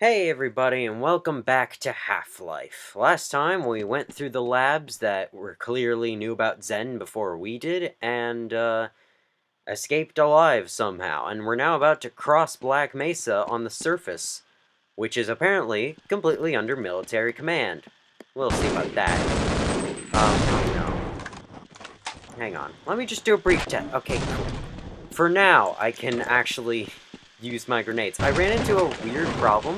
Hey everybody, and welcome back to Half-Life. Last time we went through the labs that were clearly knew about Zen before we did, and escaped alive somehow, and we're now about to cross Black Mesa on the surface, which is apparently completely under military command. We'll see about that. Oh no. Hang on. Let me just do a brief test. Okay, cool. For now, I can actually use my grenades. I ran into a weird problem,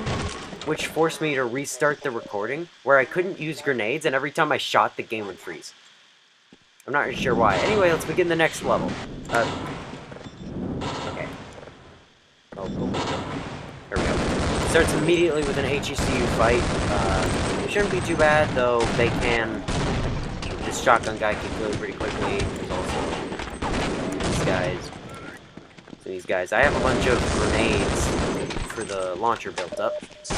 which forced me to restart the recording, where I couldn't use grenades, and every time I shot, the game would freeze. I'm not really sure why. Anyway, let's begin the next level. Okay. Oh. There we go. It starts immediately with an HECU fight. It shouldn't be too bad, though they can... This shotgun guy can kill you pretty quickly. There's also these guys. So these guys. I have a bunch of grenades for the launcher built up. So,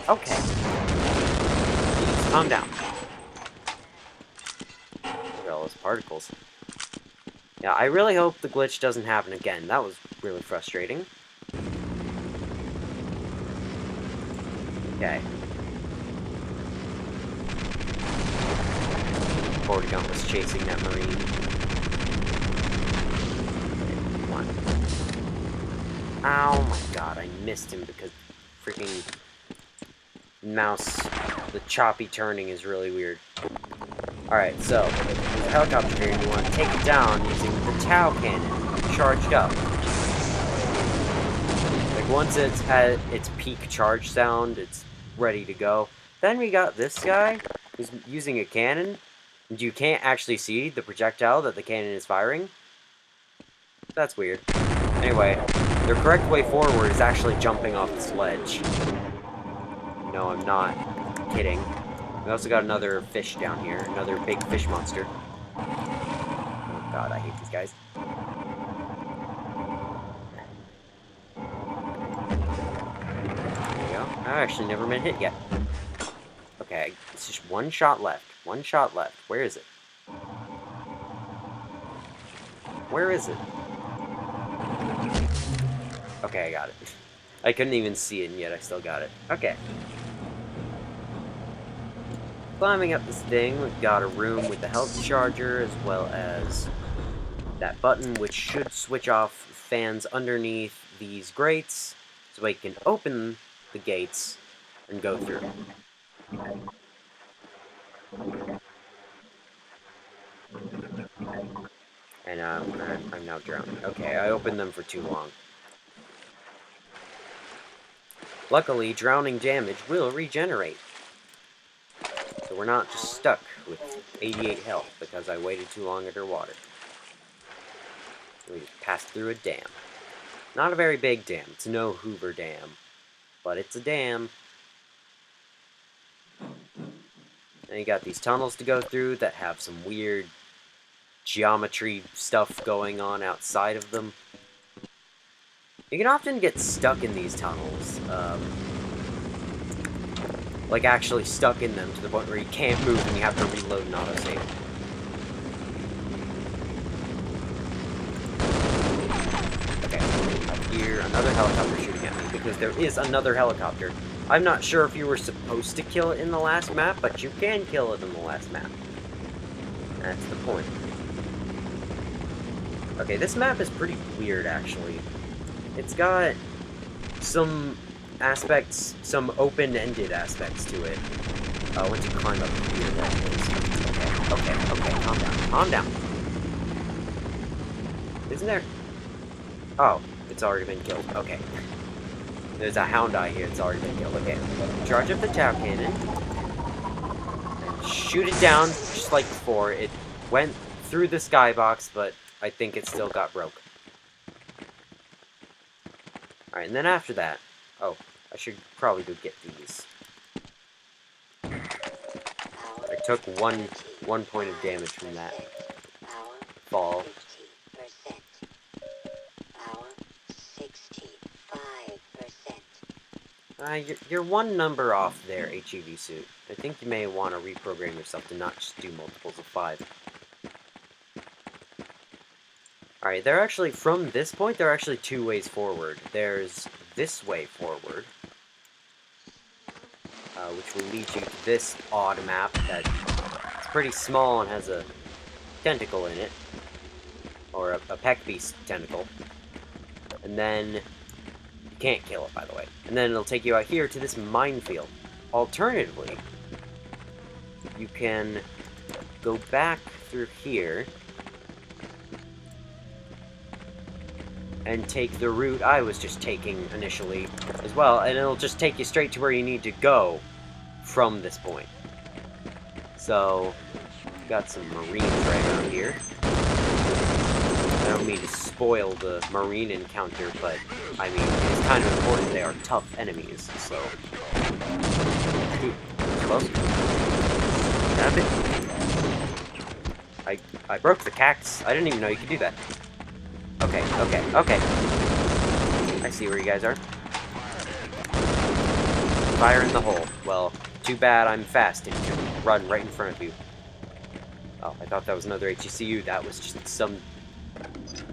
okay. Jeez, calm down. Look at all those particles. Yeah, I really hope the glitch doesn't happen again. That was really frustrating. Okay. Forward gun was chasing that marine. Okay, come on. Ow, my god, I missed him because freaking mouse, the choppy turning is really weird. Alright, so, there's a helicopter here, and you want to take it down using the Tau cannon, charged up. Like, once it's at its peak charge sound, it's ready to go. Then we got this guy, who's using a cannon, and you can't actually see the projectile that the cannon is firing. That's weird. Anyway, the correct way forward is actually jumping off the sledge. No, I'm not kidding. We also got another fish down here, another big fish monster. Oh god, I hate these guys. There we go. I've actually never been hit yet. Okay, it's just one shot left. One shot left. Where is it? Where is it? Okay, I got it. I couldn't even see it, and yet I still got it. Okay. Climbing up this thing, we've got a room with the health charger, as well as that button, which should switch off fans underneath these grates, so we can open the gates and go through. And I'm now drowning. Okay, I opened them for too long. Luckily, drowning damage will regenerate. So we're not just stuck with 88 health because I waited too long underwater. We just passed through a dam. Not a very big dam. It's no Hoover Dam. But it's a dam. And you got these tunnels to go through that have some weird geometry stuff going on outside of them. You can often get stuck in these tunnels. Like actually stuck in them to the point where you can't move and you have to reload and autosave. Okay, up here, another helicopter shooting at me, because there is another helicopter. I'm not sure if you were supposed to kill it in the last map, but you can kill it in the last map. That's the point. Okay, this map is pretty weird, actually. It's got some aspects, some open-ended aspects to it. Once you climb up here, that is. Okay, calm down, calm down. Isn't there? Oh, it's already been killed. Okay. There's a hound eye here, it's already been killed. Okay. Charge up the Tau cannon. And shoot it down, just like before. It went through the skybox, but I think it still got broke. Alright, and then after that... Oh, I should probably go get these. I took one point of damage from that fall. You're one number off there, HEV suit. I think you may want to reprogram yourself to not just do multiples of 5. Alright, they're actually, from this point, there are actually two ways forward. There's this way forward, which will lead you to this odd map that's pretty small and has a tentacle in it, or a peck beast tentacle. And then you can't kill it, by the way. And then it'll take you out here to this minefield. Alternatively, you can go back through here and take the route I was just taking initially as well, and it'll just take you straight to where you need to go from this point. So, got some marines right around here. I don't mean to spoil the marine encounter, but I mean, it's kind of important they are tough enemies, so... Ooh, close. Stab it. I broke the cactus. I didn't even know you could do that. Okay. I see where you guys are. Fire in the hole. Well, too bad I'm fast and can run right in front of you. Oh, I thought that was another HECU. That was just some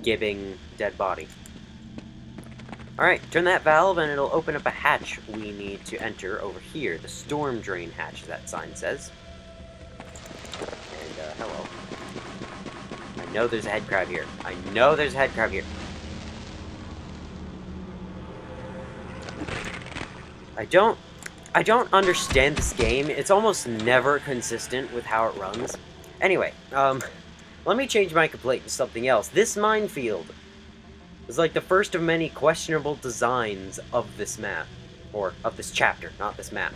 giving dead body. Alright, turn that valve and it'll open up a hatch we need to enter over here. The storm drain hatch, that sign says. And, hello. I know there's a head crab here. I know there's a head crab here. I don't understand this game. It's almost never consistent with how it runs. Anyway, let me change my complaint to something else. This minefield is like the first of many questionable designs of this map. Or, of this chapter, not this map.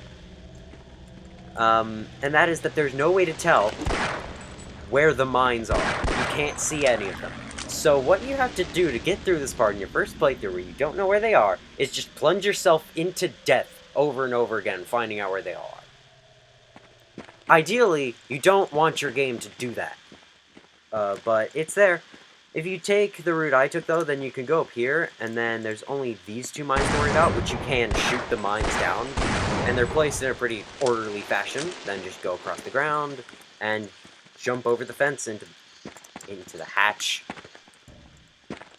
And that is that there's no way to tell where the mines are. You can't see any of them. So what you have to do to get through this part in your first playthrough where you don't know where they are is just plunge yourself into death over and over again, finding out where they all are. Ideally, you don't want your game to do that. But it's there. If you take the route I took, though, then you can go up here, and then there's only these two mines to worry about, which you can shoot the mines down, and they're placed in a pretty orderly fashion. Then just go across the ground, and jump over the fence into the hatch.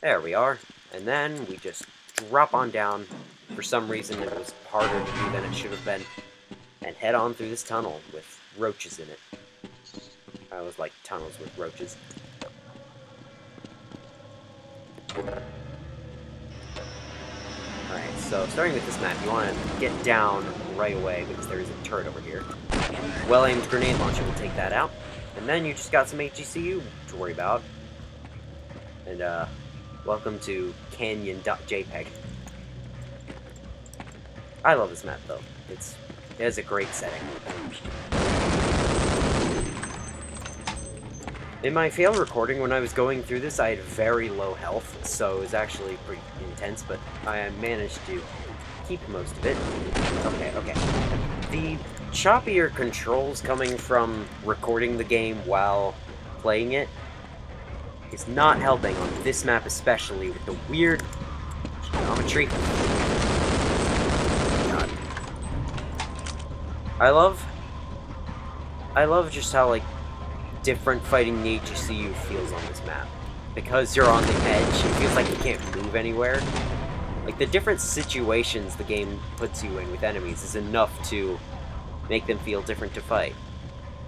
There we are. And then we just drop on down. For some reason, it was harder to do than it should have been. And head on through this tunnel with roaches in it. I always like tunnels with roaches. Alright, so starting with this map, you want to get down right away because there is a turret over here. Well-aimed grenade launcher will take that out. And then you just got some HECU to worry about. And, welcome to canyon.jpg. I love this map, though. It has a great setting. In my failed recording, when I was going through this, I had very low health, so it was actually pretty intense, but I managed to keep most of it. Okay. The choppier controls coming from recording the game while playing it is not helping on this map, especially with the weird geometry. God. I love just how, like, different fighting the HECU feels on this map. Because you're on the edge, it feels like you can't move anywhere. Like, the different situations the game puts you in with enemies is enough to make them feel different to fight.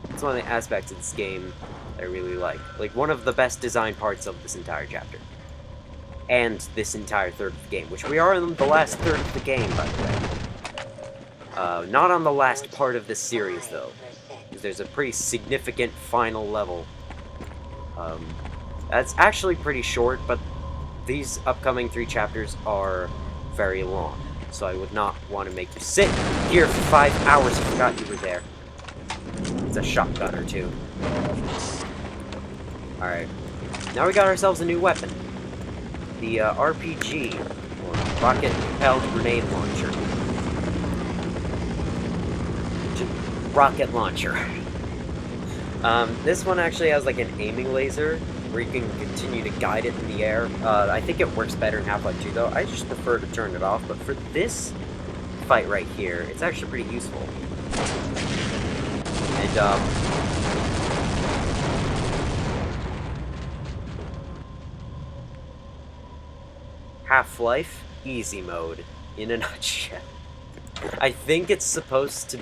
It's one of the aspects of this game I really like. Like, one of the best design parts of this entire chapter. And this entire third of the game, which we are in the last third of the game, by the way. Not on the last part of this series, though. Because there's a pretty significant final level. That's actually pretty short, but these upcoming 3 chapters are very long. So I would not want to make you sit here for 5 hours. I forgot you were there. It's a shotgunner, too. Alright. Now we got ourselves a new weapon. The RPG, or Rocket-Propelled Grenade Launcher. Rocket Launcher. This one actually has like an aiming laser where you can continue to guide it in the air. I think it works better in Half-Life 2 though. I just prefer to turn it off, but for this fight right here, it's actually pretty useful. And Half-Life easy mode in a nutshell. I think it's supposed to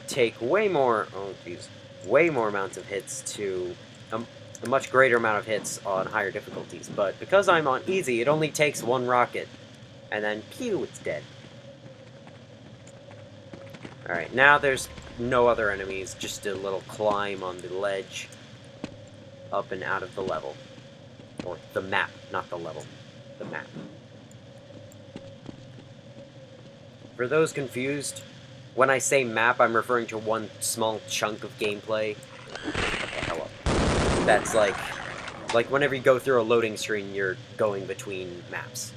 take way more, oh geez, way more amounts of hits to a much greater amount of hits on higher difficulties. But because I'm on easy, it only takes one rocket, and then pew, it's dead. All right, now there's no other enemies, just a little climb on the ledge, up and out of the level, or the map, not the level, the map. For those confused, when I say map, I'm referring to one small chunk of gameplay. Okay, hello. That's like whenever you go through a loading screen, you're going between maps.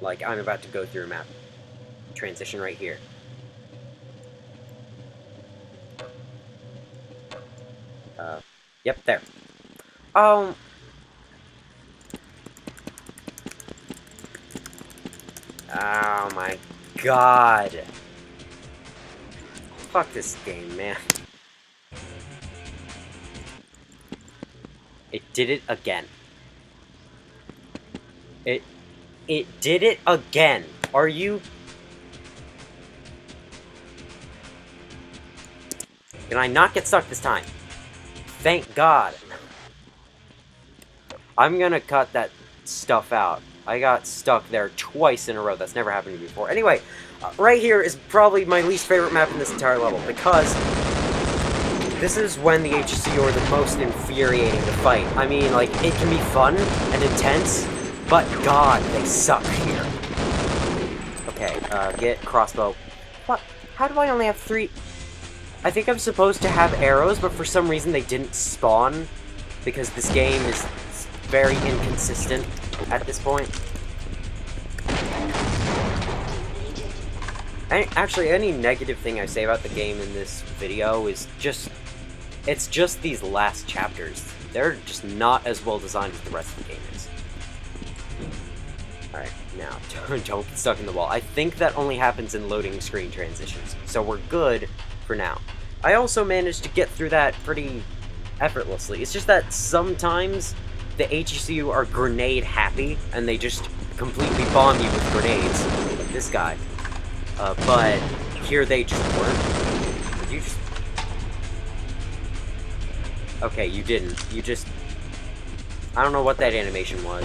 Like, I'm about to go through a map. Transition right here. Yep, there. Oh my god. Fuck this game, man. It did it again. It did it again. Are you... Can I not get stuck this time? Thank God. I'm gonna cut that stuff out. I got stuck there twice in a row. That's never happened to me before. Anyway, right here is probably my least favorite map in this entire level, because this is when the HCU are the most infuriating to fight. I mean, like, it can be fun and intense, but God, they suck here. Okay, get crossbow. What? How do I only have 3? I think I'm supposed to have arrows, but for some reason they didn't spawn, because this game is very inconsistent at this point. Actually, any negative thing I say about the game in this video is just... It's just these last chapters. They're just not as well designed as the rest of the game is. Alright, now, don't get stuck in the wall. I think that only happens in loading screen transitions, so we're good for now. I also managed to get through that pretty effortlessly. It's just that sometimes the HCU are grenade happy, and they just completely bomb you with grenades, like this guy. But here they just weren't. Did you just... Okay, you didn't. You just... I don't know what that animation was,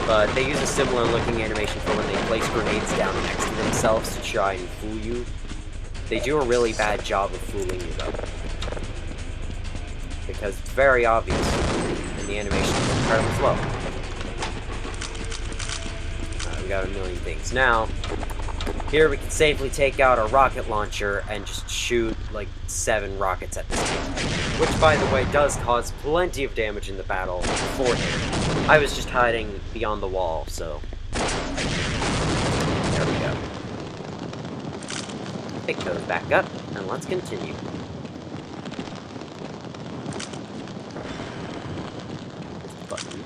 but they use a similar looking animation for when they place grenades down next to themselves to try and fool you. They do a really bad job of fooling you, though. Because it's very obvious, and the animation is incredibly slow. We got a million things. Now, here we can safely take out a rocket launcher and just shoot, like, 7 rockets at this thing. Which, by the way, does cause plenty of damage in the battle beforehand. I was just hiding beyond the wall, so... There we go. Pick those back up, and let's continue. Button.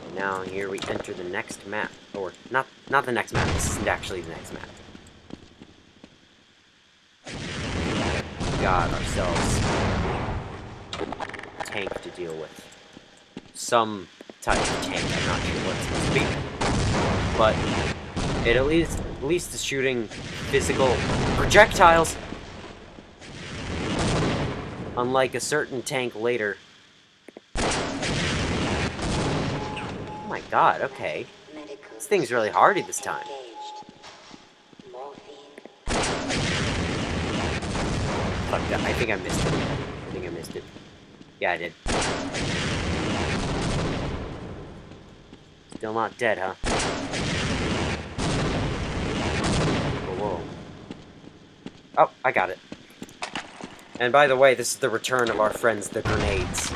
And now here we enter the next map. Or, not the next map, this isn't actually the next map. We got ourselves a tank to deal with. Some type of tank, I'm not sure what it's supposed to be. But it at least is shooting physical projectiles. Unlike a certain tank later. Oh my god, okay. This thing's really hardy this time. Fuck that, I think I missed it. Yeah, I did. Still not dead, huh? Whoa. Oh, I got it. And by the way, this is the return of our friends, the grenades.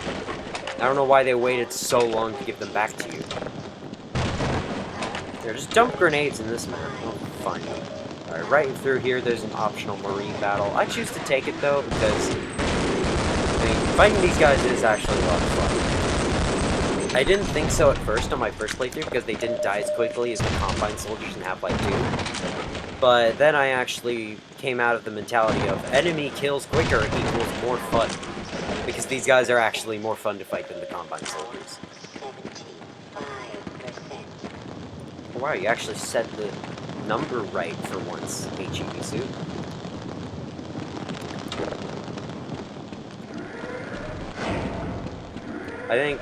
I don't know why they waited so long to give them back to you. Here, just dump grenades in this map. We'll find them. Alright, right through here, there's an optional marine battle. I choose to take it, though, because... I mean, fighting these guys is actually a lot of fun. I didn't think so at first on my first playthrough, because they didn't die as quickly as the Combine soldiers in Half-Life 2. But then I actually came out of the mentality of enemy kills quicker equals more fun. Because these guys are actually more fun to fight than the Combine soldiers. Wow, you actually said the number right for once, HEB suit. I think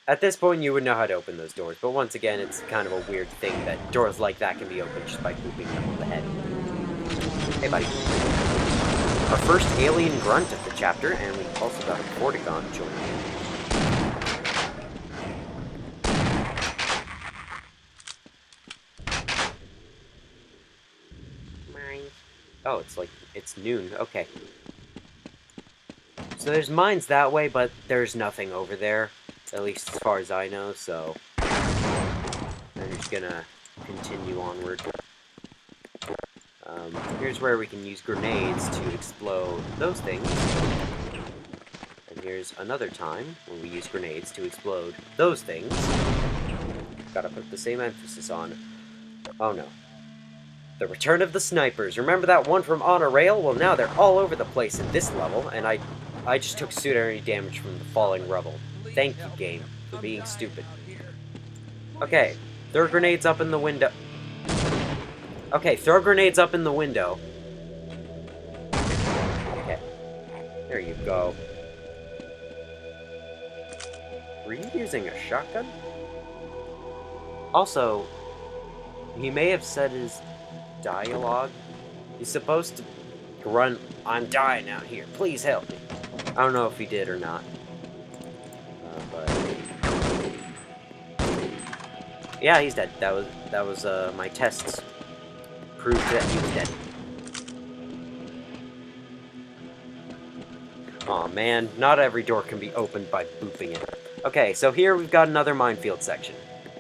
at this point you would know how to open those doors, but once again, it's kind of a weird thing that doors like that can be opened just by booping them on the head. Hey, buddy. Our first alien grunt of the chapter, and we also got a Vortigaunt joining in. Oh, it's noon. Okay. So there's mines that way, but there's nothing over there. At least as far as I know, so I'm just gonna continue onward. Here's where we can use grenades to explode those things. And here's another time when we use grenades to explode those things. Gotta put the same emphasis on. Oh no. The return of the snipers. Remember that one from On a Rail? Well, now they're all over the place in this level, and I just took pseudo damage from the falling rubble. Thank you, game, for being stupid. Okay, throw grenades up in the window. Okay, throw grenades up in the window. Okay, there you go. Were you using a shotgun? Also, he may have said his dialogue. He's supposed to grunt, "I'm dying out here, please help me." I don't know if he did or not. But yeah, he's dead. That was my tests proved that he was dead. Aw, man, not every door can be opened by booping it. Okay, so here we've got another minefield section.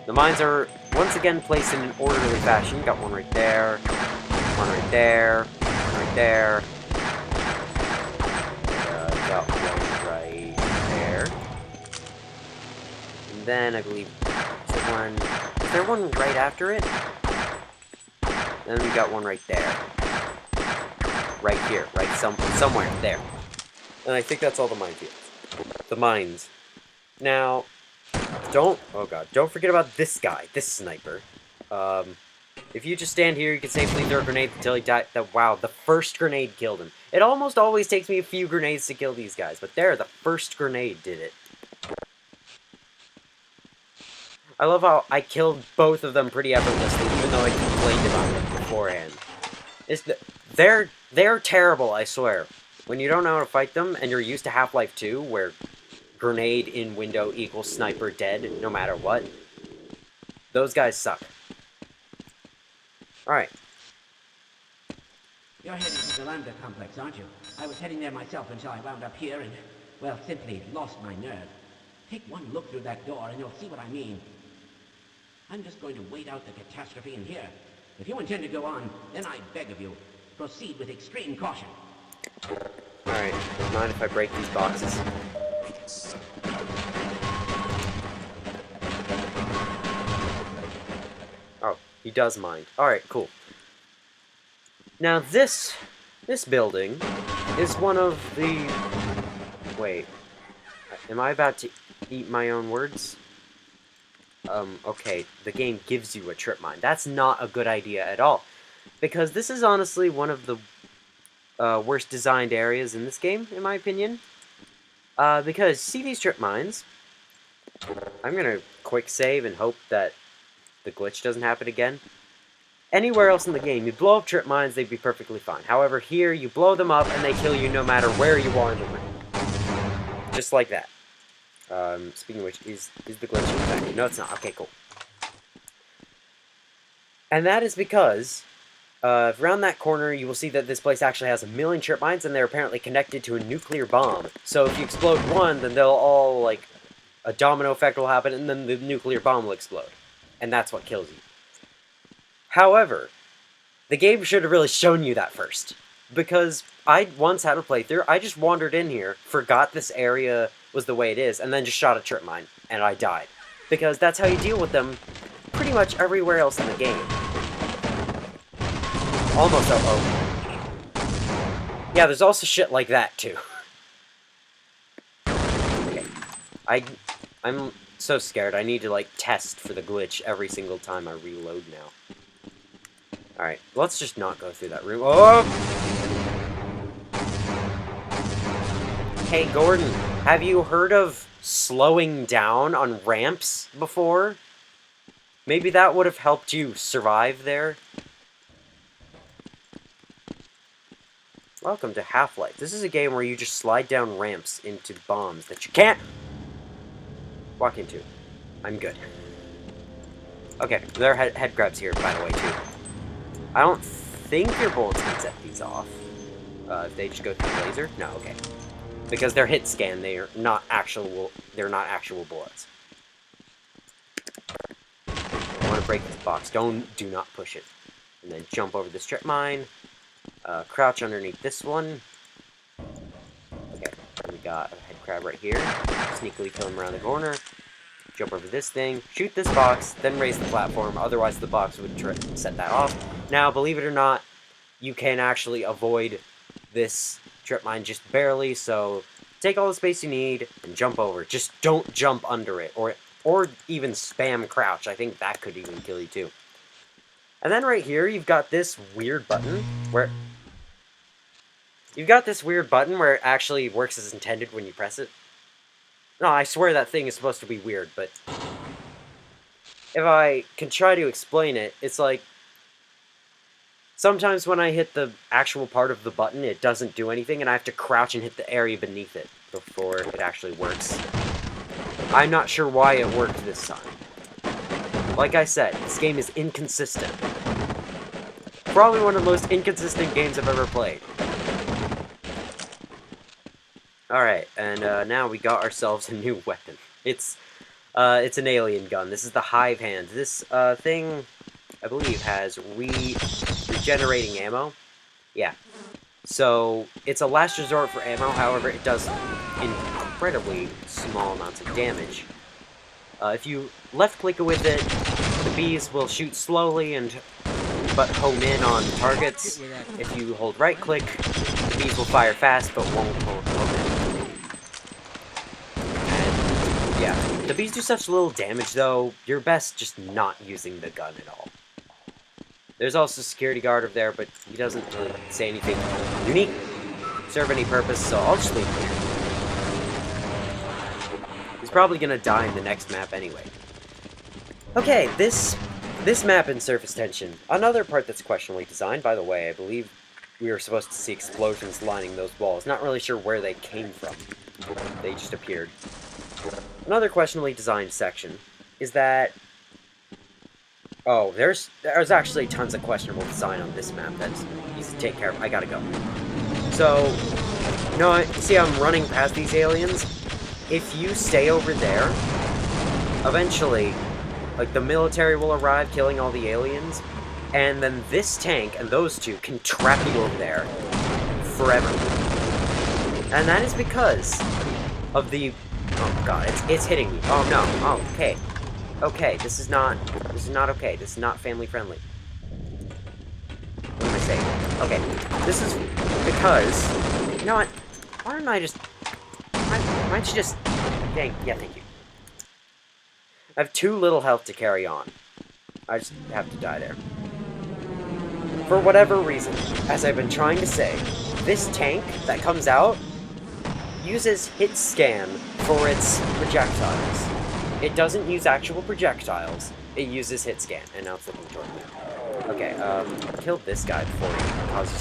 The mines are once again placed in an orderly fashion. Got one right there, one right there, one right there. Got one right there. And then I believe is there one right after it? Then we got one right there. Right here, right somewhere there. And I think that's all the minefields. The mines. Now, don't forget about this guy, this sniper. If you just stand here, you can safely throw a grenade until he died. Wow, the first grenade killed him. It almost always takes me a few grenades to kill these guys, but there, the first grenade did it. I love how I killed both of them pretty effortlessly, even though I complained about them beforehand. They're terrible, I swear. When you don't know how to fight them, and you're used to Half-Life 2, where grenade in window equals sniper dead, no matter what, those guys suck. Alright. You're heading to the Lambda complex, aren't you? I was heading there myself until I wound up here and, well, simply lost my nerve. Take one look through that door and you'll see what I mean. I'm just going to wait out the catastrophe in here. If you intend to go on, then I beg of you, proceed with extreme caution. Alright, mind if I break these boxes? Oh, he does mind. Alright, cool. Now this building is one of the... Wait. Am I about to eat my own words? Okay, the game gives you a trip mine. That's not a good idea at all. Because this is honestly one of the worst designed areas in this game, in my opinion. Because, see these trip mines? I'm gonna quick save and hope that the glitch doesn't happen again. Anywhere else in the game, you blow up trip mines, they'd be perfectly fine. However, here, you blow them up and they kill you no matter where you are in the room. Just like that. Speaking of which, is the glitch infected? No, it's not. Okay, cool. And that is because, around that corner, you will see that this place actually has 1 million trip mines, and they're apparently connected to a nuclear bomb. So if you explode one, then they'll all, like, a domino effect will happen, and then the nuclear bomb will explode. And that's what kills you. However, the game should have really shown you that first. Because I once had a playthrough, I just wandered in here, forgot this area was the way it is, and then just shot a trip mine, and I died. Because that's how you deal with them pretty much everywhere else in the game. Almost yeah, there's also shit like that, too. Okay. I'm so scared, I need to, like, test for the glitch every single time I reload now. Alright, let's just not go through that room. Oh! Hey, Gordon, have you heard of slowing down on ramps before? Maybe that would have helped you survive there? Welcome to Half-Life. This is a game where you just slide down ramps into bombs that you can't walk into. I'm good. Okay, there are head grabs here, by the way, too. I don't think your bullets can set these off. If they just go through the laser? No, okay. Because they're hit scan, they're not actual bullets. I want to break this box. Do not push it. And then jump over the strip mine. Crouch underneath this one. Okay, we got a head crab right here. Sneakily kill him around the corner. Jump over this thing, shoot this box, then raise the platform, otherwise the box would set that off. Now, believe it or not, you can actually avoid this trip mine just barely, so take all the space you need and jump over. Just don't jump under it, or even spam crouch. I think that could even kill you too. And then right here, you've got this weird button where it actually works as intended when you press it. No, I swear that thing is supposed to be weird, but if I can try to explain it, it's like sometimes when I hit the actual part of the button, it doesn't do anything, and I have to crouch and hit the area beneath it before it actually works. I'm not sure why it worked this time. Like I said, this game is inconsistent. Probably one of the most inconsistent games I've ever played. Alright, and now we got ourselves a new weapon. It's an alien gun. This is the Hive Hand. This thing, I believe, has regenerating ammo. Yeah. So, it's a last resort for ammo, however, it does incredibly small amounts of damage. If you left-click with it, the bees will shoot slowly but hone in on targets. If you hold right-click, the bees will fire fast but won't hone in. Yeah, the bees do such little damage, though, you're best just not using the gun at all. There's also a security guard over there, but he doesn't really say anything unique, serve any purpose, so I'll just leave him here. He's probably gonna die in the next map anyway. Okay, this map in Surface Tension, another part that's questionably designed, by the way. I believe we were supposed to see explosions lining those walls. Not really sure where they came from. They just appeared. Another questionably designed section is that... Oh, there's actually tons of questionable design on this map that's easy to take care of. I gotta go. So, see how I'm running past these aliens? If you stay over there, eventually, like, the military will arrive, killing all the aliens, and then this tank and those two can trap you over there forever. And that is because of the... Oh god, it's hitting me. Oh no. Oh, okay. Okay, this is not okay. This is not family friendly. What am I saying? Okay, this is because... You know what? Why don't I just... Why don't you just... Yeah, thank you. I have too little health to carry on. I just have to die there. For whatever reason, as I've been trying to say, this tank that comes out uses hit scan for its projectiles. It doesn't use actual projectiles, it uses hit scan, and now it's looking toward me. Okay, kill this guy before he causes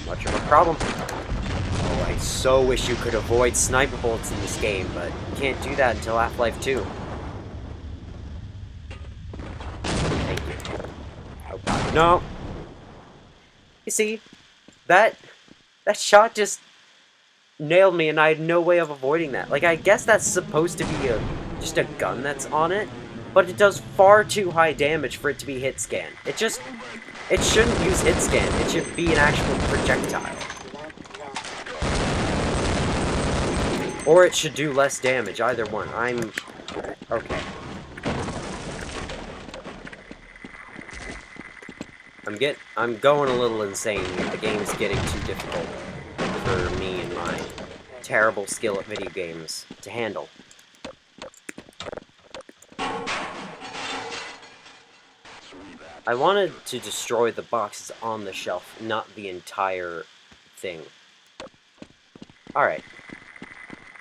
much of a problem. Oh, I so wish you could avoid sniper bullets in this game, but you can't do that until Half-Life 2. Thank you. Oh god, no! You see, that shot just nailed me, and I had no way of avoiding that. Like, I guess that's supposed to be just a gun that's on it, but it does far too high damage for it to be hit scan. It shouldn't use hit scan. It should be an actual projectile. Or it should do less damage, either one. Okay. I'm going a little insane. The game's getting too difficult for me and my terrible skill at video games to handle. I wanted to destroy the boxes on the shelf, not the entire thing. Alright.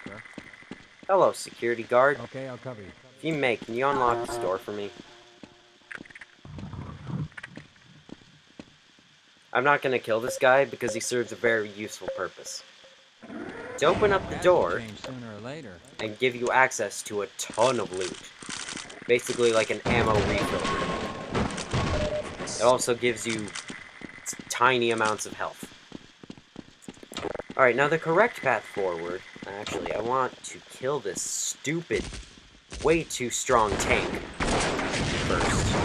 Sure. Hello, security guard. Okay, I'll cover you. If you may, can you unlock this door for me? I'm not gonna kill this guy because he serves a very useful purpose. To open up the Gas will door change sooner or later. and give you access to a ton of loot. Basically like an ammo refill. It also gives you tiny amounts of health. Alright, now the correct path forward... Actually, I want to kill this stupid, way too strong tank first.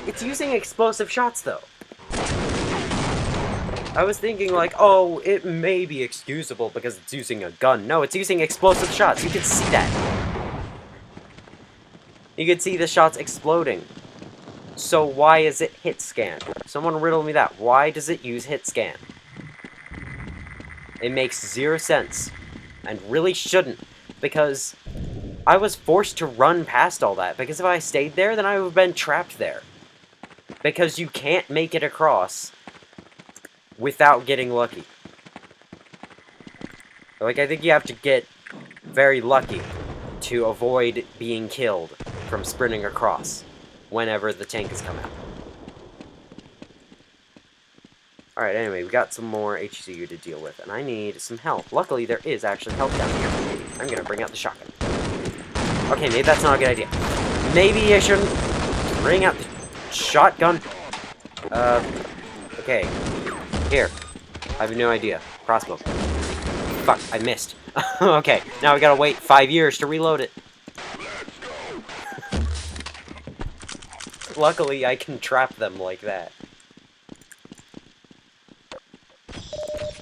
It's using explosive shots, though. I was thinking, like, oh, it may be excusable because it's using a gun. No, it's using explosive shots. You can see that. You can see the shots exploding. So why is it hit scan? Someone riddle me that. Why does it use hit scan? It makes zero sense. And really shouldn't. Because I was forced to run past all that. Because if I stayed there, then I would have been trapped there. Because you can't make it across without getting lucky. Like, I think you have to get very lucky to avoid being killed from sprinting across whenever the tank has come out. Alright, anyway, we got some more HCU to deal with, and I need some help. Luckily, there is actually help down here. I'm gonna bring out the shotgun. Okay, maybe that's not a good idea. Maybe I shouldn't bring out the shotgun. Okay. Here. I have no idea. Crossbow. Fuck, I missed. Okay, now we gotta wait 5 years to reload it. Luckily, I can trap them like that.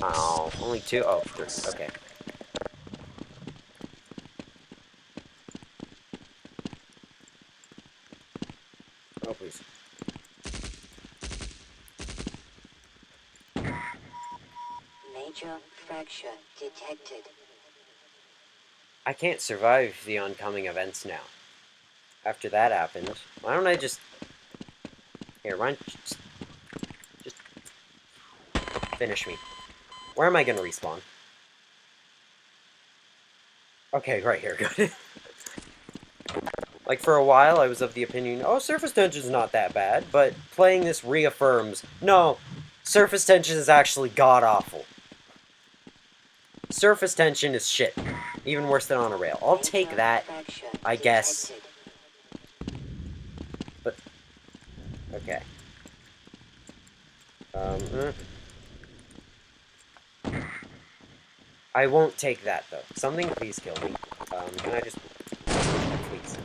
Oh, only 2? Oh, 3. Okay. Oh, please. Major fracture detected. I can't survive the oncoming events now. After that happened, why don't I just... Here, why don't you just finish me. Where am I gonna respawn? Okay, right here, good. Like, for a while, I was of the opinion, oh, surface tension's not that bad, but playing this reaffirms, no, surface tension is actually god-awful. Surface tension is shit. Even worse than on a rail. I'll take that, I guess. But, okay. I won't take that, though. Something, please kill me. Can I just... Please.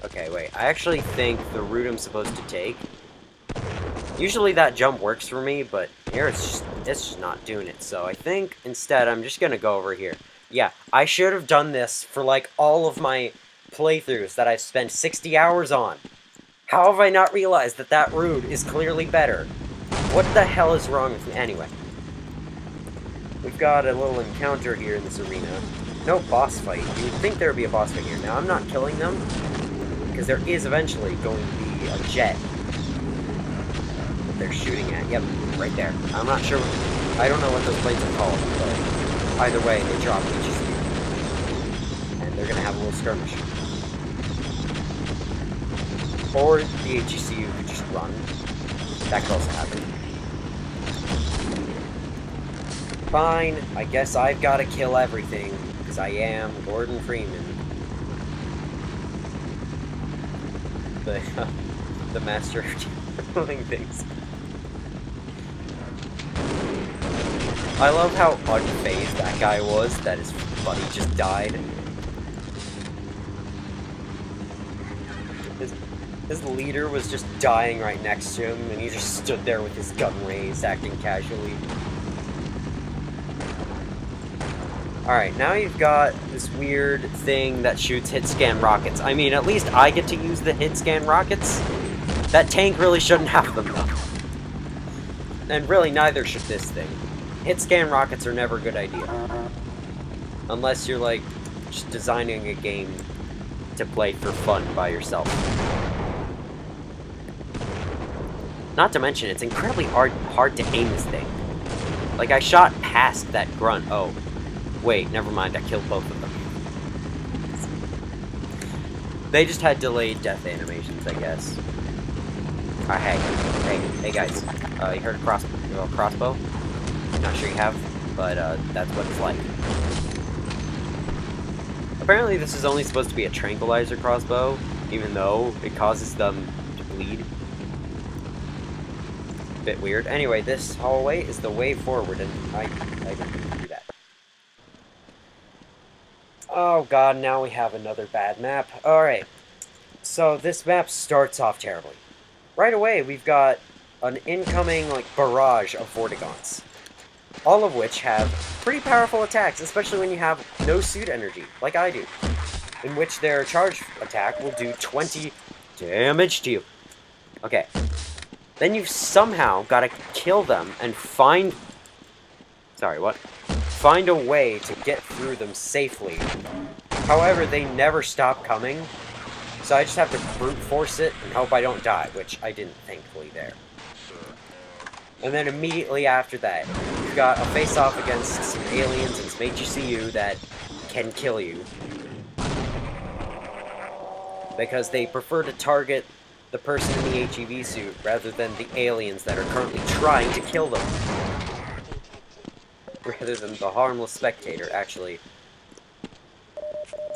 Okay, wait. I actually think the route I'm supposed to take... Usually that jump works for me, but here it's just not doing it. So I think, instead, I'm just gonna go over here. Yeah, I should have done this for, like, all of my playthroughs that I've spent 60 hours on. How have I not realized that that route is clearly better? What the hell is wrong with me? Anyway. We've got a little encounter here in this arena. No boss fight. You would think there would be a boss fight here. Now, I'm not killing them, because there is eventually going to be a jet that they're shooting at. Yep, right there. I'm not sure. I don't know what those planes are called, but either way, they drop HCU. And they're going to have a little skirmish. Or the HCU could just run. That could also happen. Fine, I guess I've got to kill everything, because I am Gordon Freeman. The master of killing things. I love how unfazed that guy was, that his buddy just died. His leader was just dying right next to him, and he just stood there with his gun raised, acting casually. Alright, now you've got this weird thing that shoots hit-scan rockets. I mean, at least I get to use the hit-scan rockets. That tank really shouldn't have them, though. And really, neither should this thing. Hit-scan rockets are never a good idea. Unless you're, like, just designing a game to play for fun by yourself. Not to mention, it's incredibly hard to aim this thing. Like, I shot past that grunt. Oh, wait, never mind, I killed both of them. They just had delayed death animations, I guess. Hey guys. You heard of crossbow? Not sure you have, but that's what it's like. Apparently this is only supposed to be a tranquilizer crossbow, even though it causes them to bleed. Bit weird. Anyway, this hallway is the way forward, and I don't do that. Oh god, now we have another bad map. Alright, so this map starts off terribly. Right away, we've got an incoming, like, barrage of Vortigaunts. All of which have pretty powerful attacks, especially when you have no suit energy, like I do. In which their charge attack will do 20 damage to you. Okay. Then you've somehow got to kill them and find... Sorry, what? Find a way to get through them safely. However, they never stop coming, so I just have to brute force it and hope I don't die, which I didn't, thankfully, there. And then immediately after that, you've got a face-off against some aliens and some HCU that can kill you. Because they prefer to target the person in the HEV suit rather than the aliens that are currently trying to kill them. Rather than the harmless spectator, actually.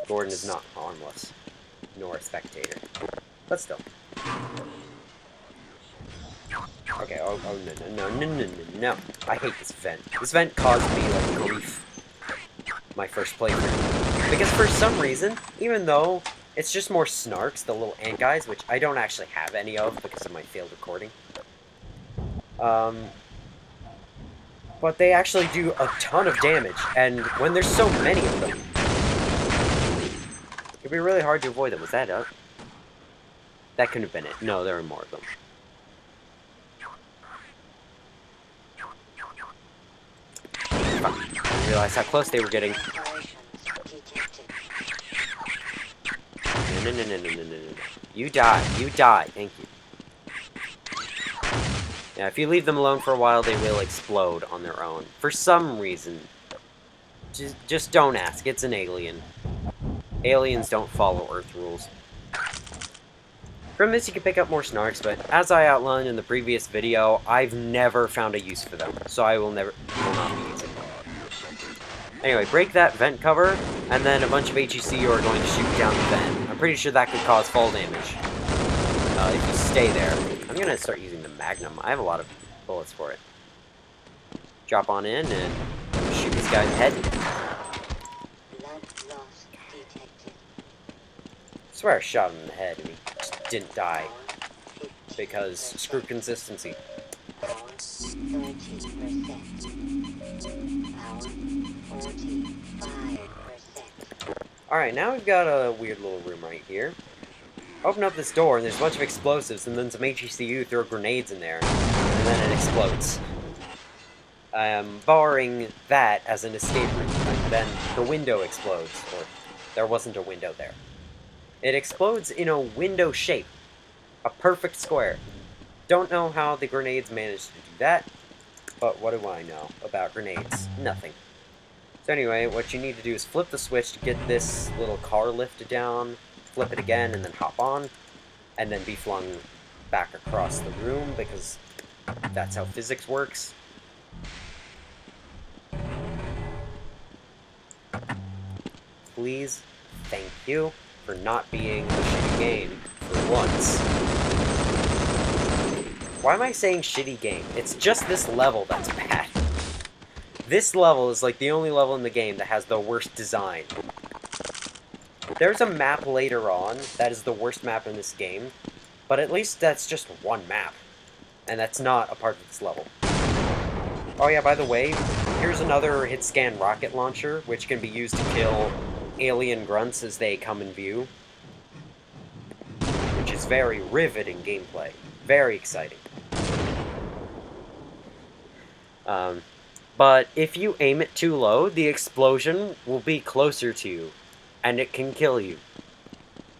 Gordon is not harmless, nor a spectator. But still. Okay, oh no. I hate this vent. This vent caused me, like, grief. My first playthrough. Because for some reason, even though it's just more snarks, the little ant guys, which I don't actually have any of because of my failed recording. But they actually do a ton of damage, and when there's so many of them, it'd be really hard to avoid them. Was that it? That couldn't have been it. No, there were more of them. I didn't realize how close they were getting. No. You die. Thank you. Yeah, if you leave them alone for a while, they will explode on their own. For some reason. Just don't ask. It's an alien. Aliens don't follow Earth rules. From this, you can pick up more snarks, but as I outlined in the previous video, I've never found a use for them, so I will not be using them. Anyway, break that vent cover, and then a bunch of HEC are going to shoot down the vent. I'm pretty sure that could cause fall damage. If you stay there. I'm gonna start using the Magnum. I have a lot of bullets for it. Drop on in and shoot this guy in the head. Blood loss detected. I swear I shot him in the head and he just didn't die. Because screw consistency. Power 30%. Power 45%. Alright, now we've got a weird little room right here. Open up this door and there's a bunch of explosives and then some HECU throw grenades in there. And then it explodes. Barring that as an escape route. And then the window explodes. Or there wasn't a window there. It explodes in a window shape. A perfect square. Don't know how the grenades managed to do that. But what do I know about grenades? Nothing. So anyway, what you need to do is flip the switch to get this little car lifted down. Flip it again and then hop on. And then be flung back across the room because that's how physics works. Please, thank you for not being a shitty game for once. Why am I saying shitty game? It's just this level that's bad. This level is like the only level in the game that has the worst design. There's a map later on that is the worst map in this game, but at least that's just one map, and that's not a part of this level. Oh yeah, by the way, here's another hit scan rocket launcher, which can be used to kill alien grunts as they come in view, which is very riveting gameplay. Very exciting. But if you aim it too low, the explosion will be closer to you. and it can kill you.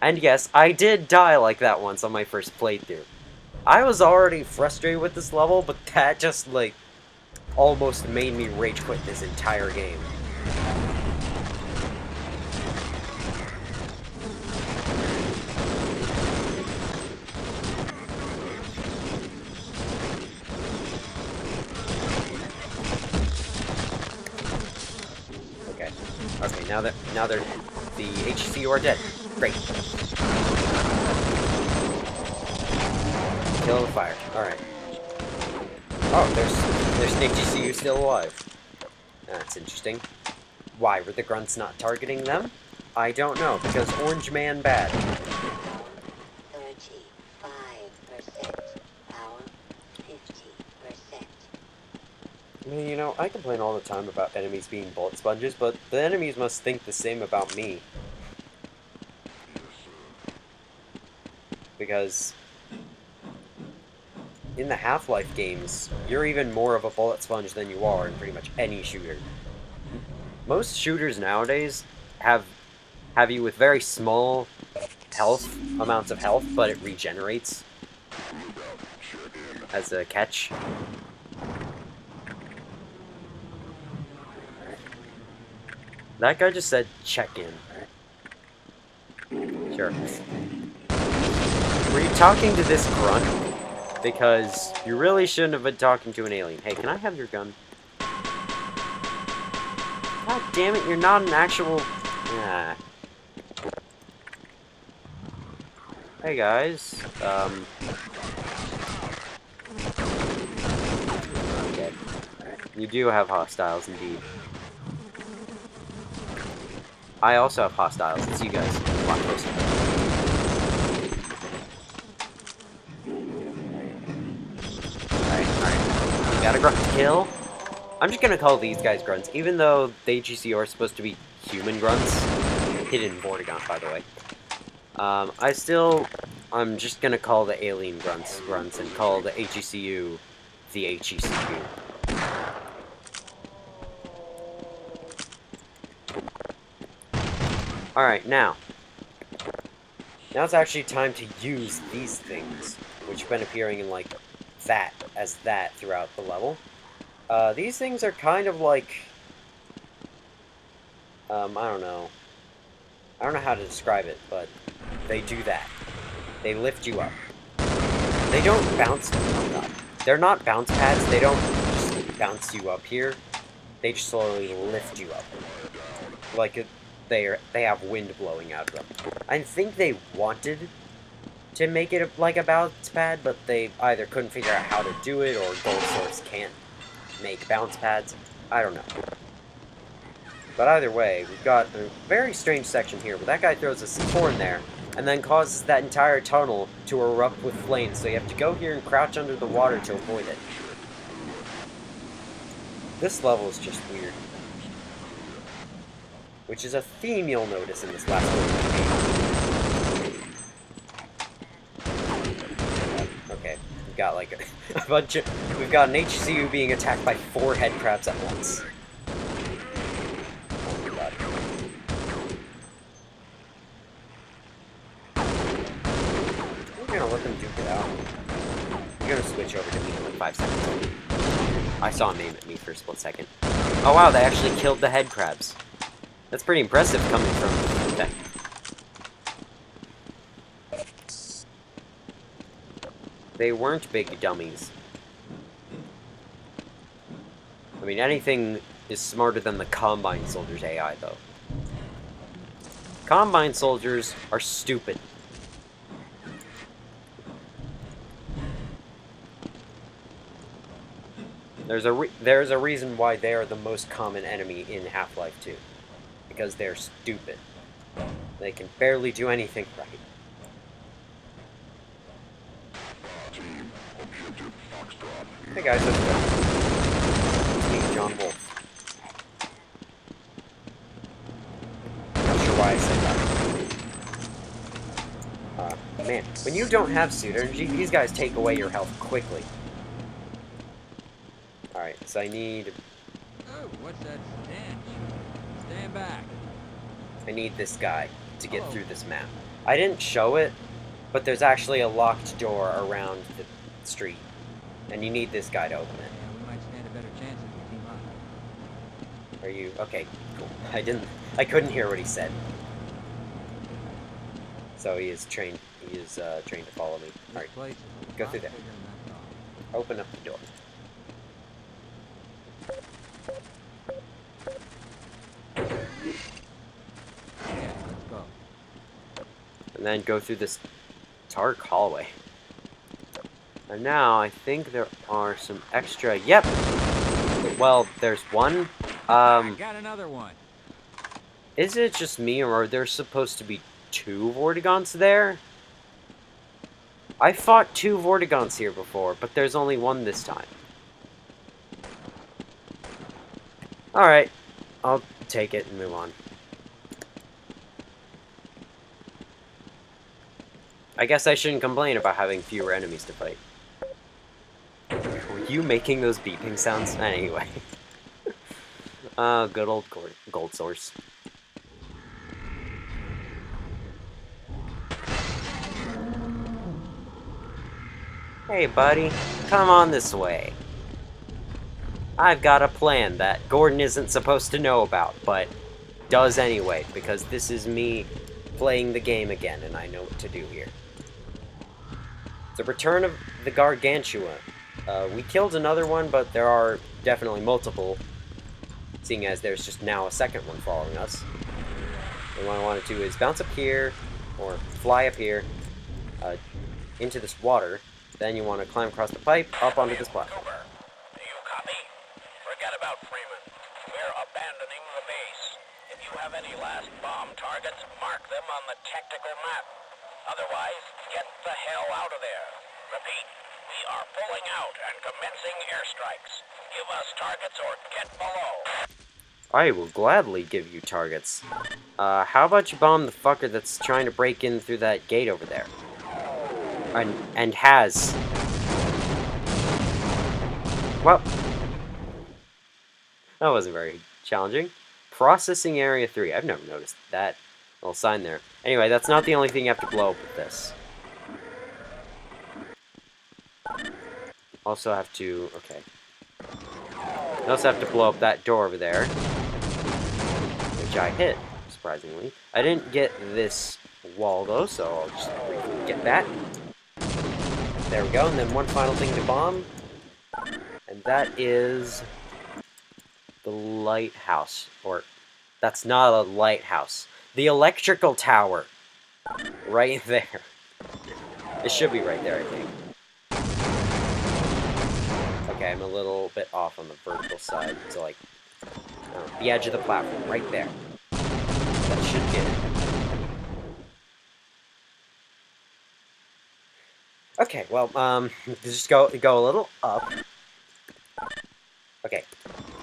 And yes, I did die like that once on my first playthrough. I was already frustrated with this level, but that just, like, almost made me rage quit this entire game. Okay, now they're the HCU are dead. Great. Kill the fire. Alright. Oh, there's an HCU still alive. That's interesting. Why were the grunts not targeting them? I don't know, because Orange Man bad. 35%. Power 50%. I mean, you know, I complain all the time about enemies being bullet sponges, but the enemies must think the same about me. Because in the Half-Life games, you're even more of a bullet sponge than you are in pretty much any shooter. Most shooters nowadays have you with very small amounts of health, but it regenerates as a catch. That guy just said check in. Sure. Were you talking to this grunt? Because you really shouldn't have been talking to an alien. Hey, can I have your gun? God damn it, you're not an actual... Ah. Hey guys, okay. You do have hostiles, indeed. I also have hostiles. It's you guys. A lot closer. Alright. You got a grunt to kill? I'm just gonna call these guys grunts, even though the GCR are supposed to be human grunts. Hidden Vortigaunt, by the way. I'm just gonna call the alien grunts and call the HECU the HECU. Alright, now it's actually time to use these things, which have been appearing in, like, that throughout the level. These things are kind of like, I don't know how to describe it, but they do that. They lift you up. They don't bounce you up. They're not bounce pads. They don't just bounce you up here. They just slowly lift you up. Like they have wind blowing out of them. I think they wanted to make it like a bounce pad, but they either couldn't figure out how to do it, or Gold Source can't make bounce pads. I don't know. But either way, we've got a very strange section here, where that guy throws a C4 in there, and then causes that entire tunnel to erupt with flames, so you have to go here and crouch under the water to avoid it. This level is just weird. Which is a theme you'll notice in this last one. Okay, we've got like a bunch of... We've got an HCU being attacked by 4 head crabs at once. Let them duke it out. You're gonna switch over to me in like 5 seconds. I saw him aim at me for a split second. Oh wow, they actually killed the head crabs. That's pretty impressive coming from... Okay. They weren't big dummies. I mean, anything is smarter than the Combine Soldiers AI, though. Combine Soldiers are stupid. There's a reason why they are the most common enemy in Half-Life 2. Because they're stupid. They can barely do anything right. Hey guys, let's go. It's me, John Wolf. Not sure why I said that. Man, when you don't have suit energy, these guys take away your health quickly. Alright, so I need... Oh, what's that stench? Stand back. I need this guy to get through this map. I didn't show it, but there's actually a locked door around the street. And you need this guy to open it. Yeah, we might stand a better chance if we team up. Are you... Okay, cool. I couldn't hear what he said. So he is trained to follow me. This Alright, place is a go lot through there. bigger than I thought. Open up the door. Yeah, let's go. And then go through this dark hallway. And now I think there are some extra... Yep! Well, there's one. I got another one. Is it just me, or are there supposed to be 2 Vortigons there? I fought 2 Vortigons here before, but there's only one this time. Alright, I'll take it and move on. I guess I shouldn't complain about having fewer enemies to fight. Were you making those beeping sounds? Anyway. Good old gold source. Hey, buddy. Come on this way. I've got a plan that Gordon isn't supposed to know about, but does anyway, because this is me playing the game again, and I know what to do here. The return of the Gargantua. We killed another one, but there are definitely multiple, seeing as there's just now a second one following us. And what I want to do is bounce up here, or fly up here, into this water. Then you want to climb across the pipe, up onto this platform. Cooper, do you copy? Forget about Freeman. We're abandoning the base. If you have any last bomb targets, mark them on the tactical map. Otherwise, get the hell out of there. Repeat, we are pulling out and commencing airstrikes. Give us targets or get below. I will gladly give you targets. How about you bomb the fucker that's trying to break in through that gate over there? And has. Well, that wasn't very challenging. Processing area 3. I've never noticed that little sign there. Anyway, that's not the only thing you have to blow up with this. Also have to... Okay. You also have to blow up that door over there. Which I hit, surprisingly. I didn't get this wall, though, so I'll just briefly get that. There we go, and then one final thing to bomb. And that is... the lighthouse. Or, that's not a lighthouse. The electrical tower. Right there. It should be right there, I think. Okay, I'm a little bit off on the vertical side. So, like, the edge of the platform, right there. That should get it. Okay, well, just go a little up. Okay,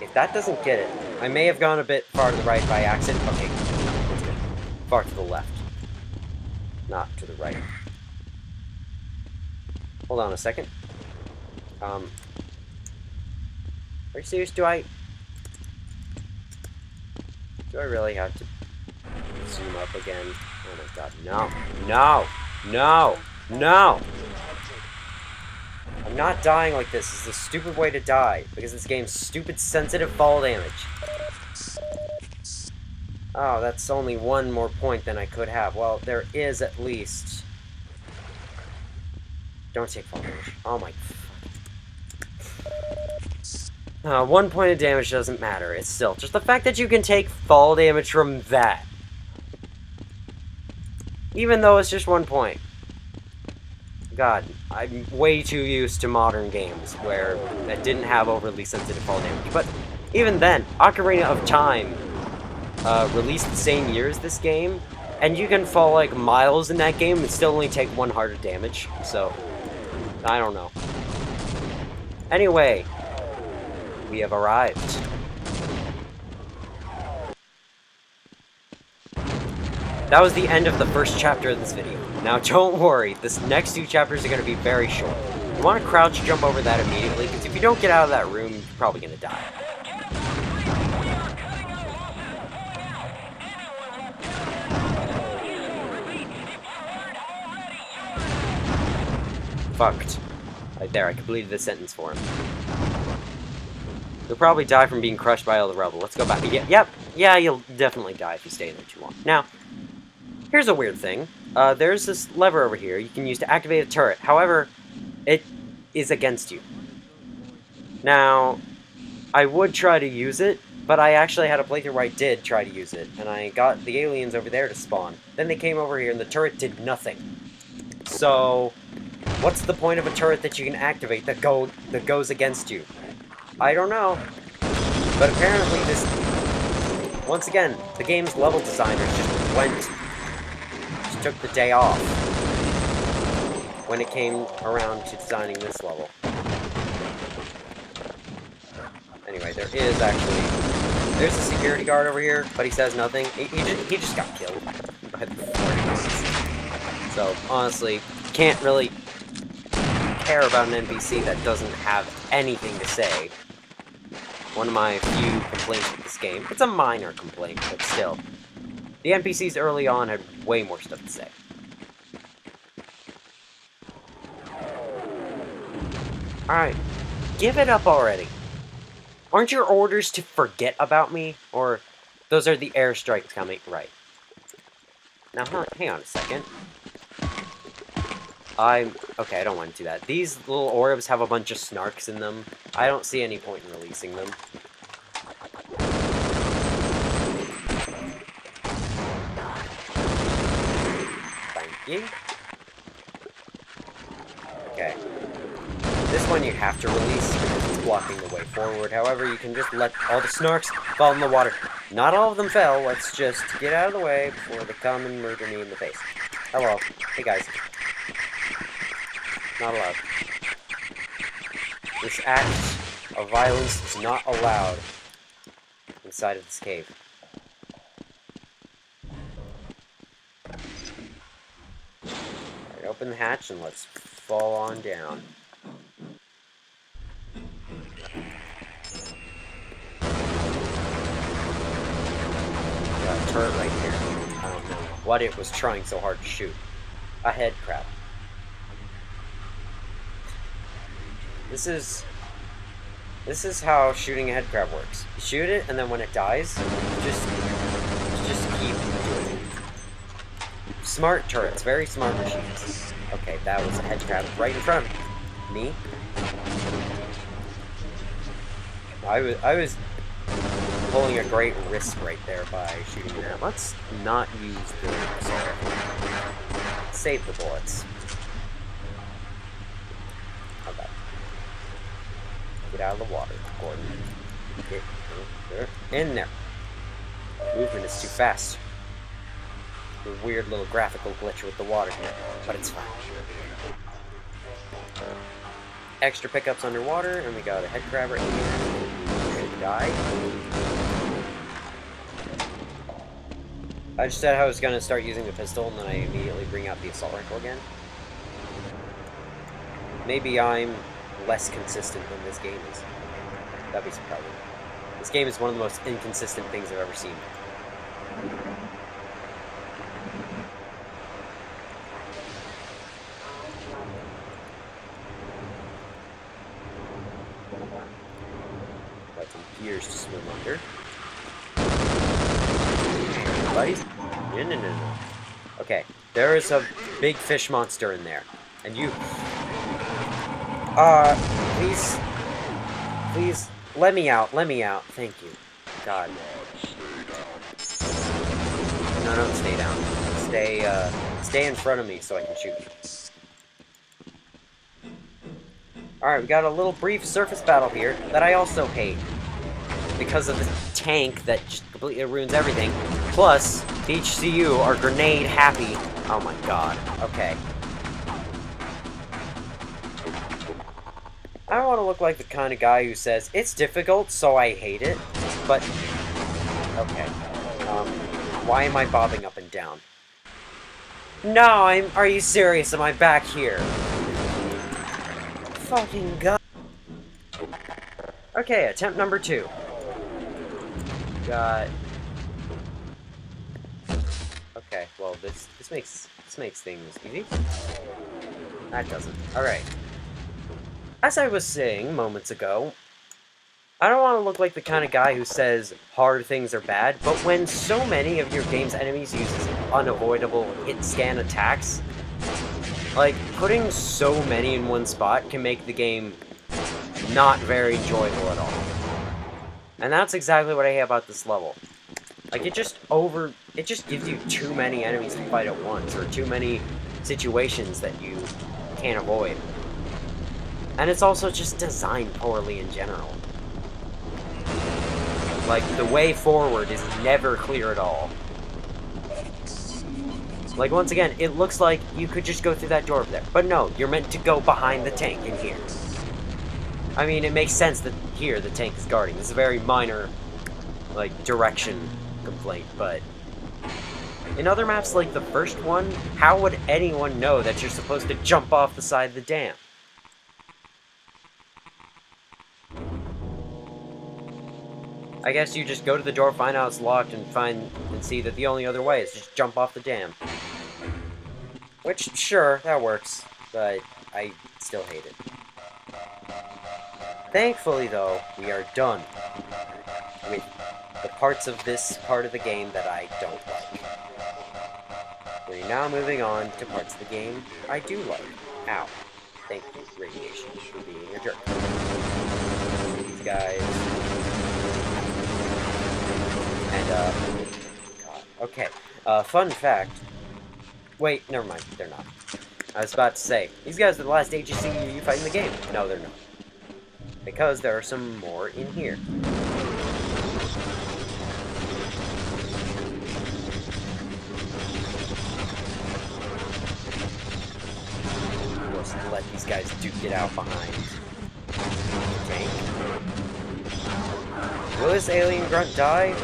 if that doesn't get it, I may have gone a bit far to the right by accident. Okay, no, that's good. Far to the left. Not to the right. Hold on a second. Are you serious? Do I really have to zoom up again? Oh my god, no. No! No! No! I'm not dying like this. This is a stupid way to die, because this game's stupid sensitive fall damage. Oh, that's only one more point than I could have. Well, there is at least... Don't take fall damage. Oh my... 1 point of damage doesn't matter. It's still just the fact that you can take fall damage from that. Even though it's just 1 point. God, I'm way too used to modern games where that didn't have overly sensitive fall damage. But even then, Ocarina of Time released the same year as this game, and you can fall like miles in that game and still only take 1 heart of damage. So, I don't know. Anyway, we have arrived. That was the end of the first chapter of this video. Now don't worry, this next 2 chapters are going to be very short. You want to crouch jump over that immediately, because if you don't get out of that room, you're probably going to die. fucked. Right there, I completed the sentence for him. You'll probably die from being crushed by all the rubble. Let's go back. Yeah, you'll definitely die if you stay in there too long. Now, here's a weird thing. There's this lever over here you can use to activate a turret. However, it is against you. Now, I would try to use it, but I actually had a playthrough where I did try to use it, and I got the aliens over there to spawn. Then they came over here, and the turret did nothing. So, what's the point of a turret that you can activate that goes against you? I don't know. But apparently this... Once again, the game's level designers just took the day off when it came around to designing this level. Anyway, there's a security guard over here, but he says nothing. He just got killed by the 40. So, honestly, can't really care about an NPC that doesn't have anything to say. One of my few complaints with this game. It's a minor complaint, but still. The NPCs early on had way more stuff to say. Alright, give it up already. Aren't your orders to forget about me? Or, those are the airstrikes coming? Right. Now, hang on a second. Okay, I don't want to do that. These little orbs have a bunch of snarks in them. I don't see any point in releasing them. Thank you. Okay. This one you have to release because it's blocking the way forward. However, you can just let all the snarks fall in the water. Not all of them fell. Let's just get out of the way before they come and murder me in the face. Hello. Hey, guys. Not allowed. This act of violence is not allowed inside of this cave. Alright, open the hatch and let's fall on down. Got a turret right here. I don't know what it was trying so hard to shoot. A head crab. This is how shooting a head crab works. You shoot it, and then when it dies, you just keep doing it. Smart turrets, very smart machines. Okay, that was a head crab right in front of me. I was pulling a great risk right there by shooting that. Let's not use the assault. Save the bullets. Okay. Get out of the water, Gordon. Get in there. Movement is too fast. A weird little graphical glitch with the water here, but it's fine. Extra pickups underwater, and we got a head crab right here. We're gonna die. I just said I was gonna start using the pistol, and then I immediately bring out the assault rifle again. Maybe I'm less consistent than this game is. That'd be surprising. This game is one of the most inconsistent things I've ever seen. Got some gears to swim under. Buddies? No. Okay, there is a big fish monster in there. And you... Please, let me out, thank you. God. No, stay down. Stay in front of me so I can shoot you. Alright, we got a little brief surface battle here that I also hate. Because of the tank that just completely ruins everything. Plus, the HCU are grenade happy. Oh my god, okay. I don't want to look like the kind of guy who says, it's difficult, so I hate it, but, okay. Why am I bobbing up and down? No, are you serious? Am I back here? Fucking god. Okay, attempt number 2. Got... Okay, well, this makes things easy. That doesn't. Alright. As I was saying moments ago, I don't want to look like the kind of guy who says hard things are bad, but when so many of your game's enemies uses unavoidable hit-scan attacks, like, putting so many in one spot can make the game not very enjoyable at all. And that's exactly what I hate about this level. Like, it just gives you too many enemies to fight at once, or too many situations that you can't avoid. And it's also just designed poorly in general. Like, the way forward is never clear at all. Like, once again, it looks like you could just go through that door over there. But no, you're meant to go behind the tank in here. I mean, it makes sense that here the tank is guarding. This is a very minor, like, direction complaint, but in other maps like the first one, how would anyone know that you're supposed to jump off the side of the dam? I guess you just go to the door, find out it's locked, and see that the only other way is just jump off the dam. Which, sure, that works, but I still hate it. Thankfully, though, we are done with the parts of this part of the game that I don't like. We're now moving on to parts of the game I do like. Ow. Thank you, Radiation, for being a jerk. These guys. And, God. Okay. Fun fact. Wait, never mind. They're not. I was about to say, these guys are the last AGC you fight in the game. No, they're not. Because there are some more in here. Let's let these guys duke it out behind the tank. Will this alien grunt die?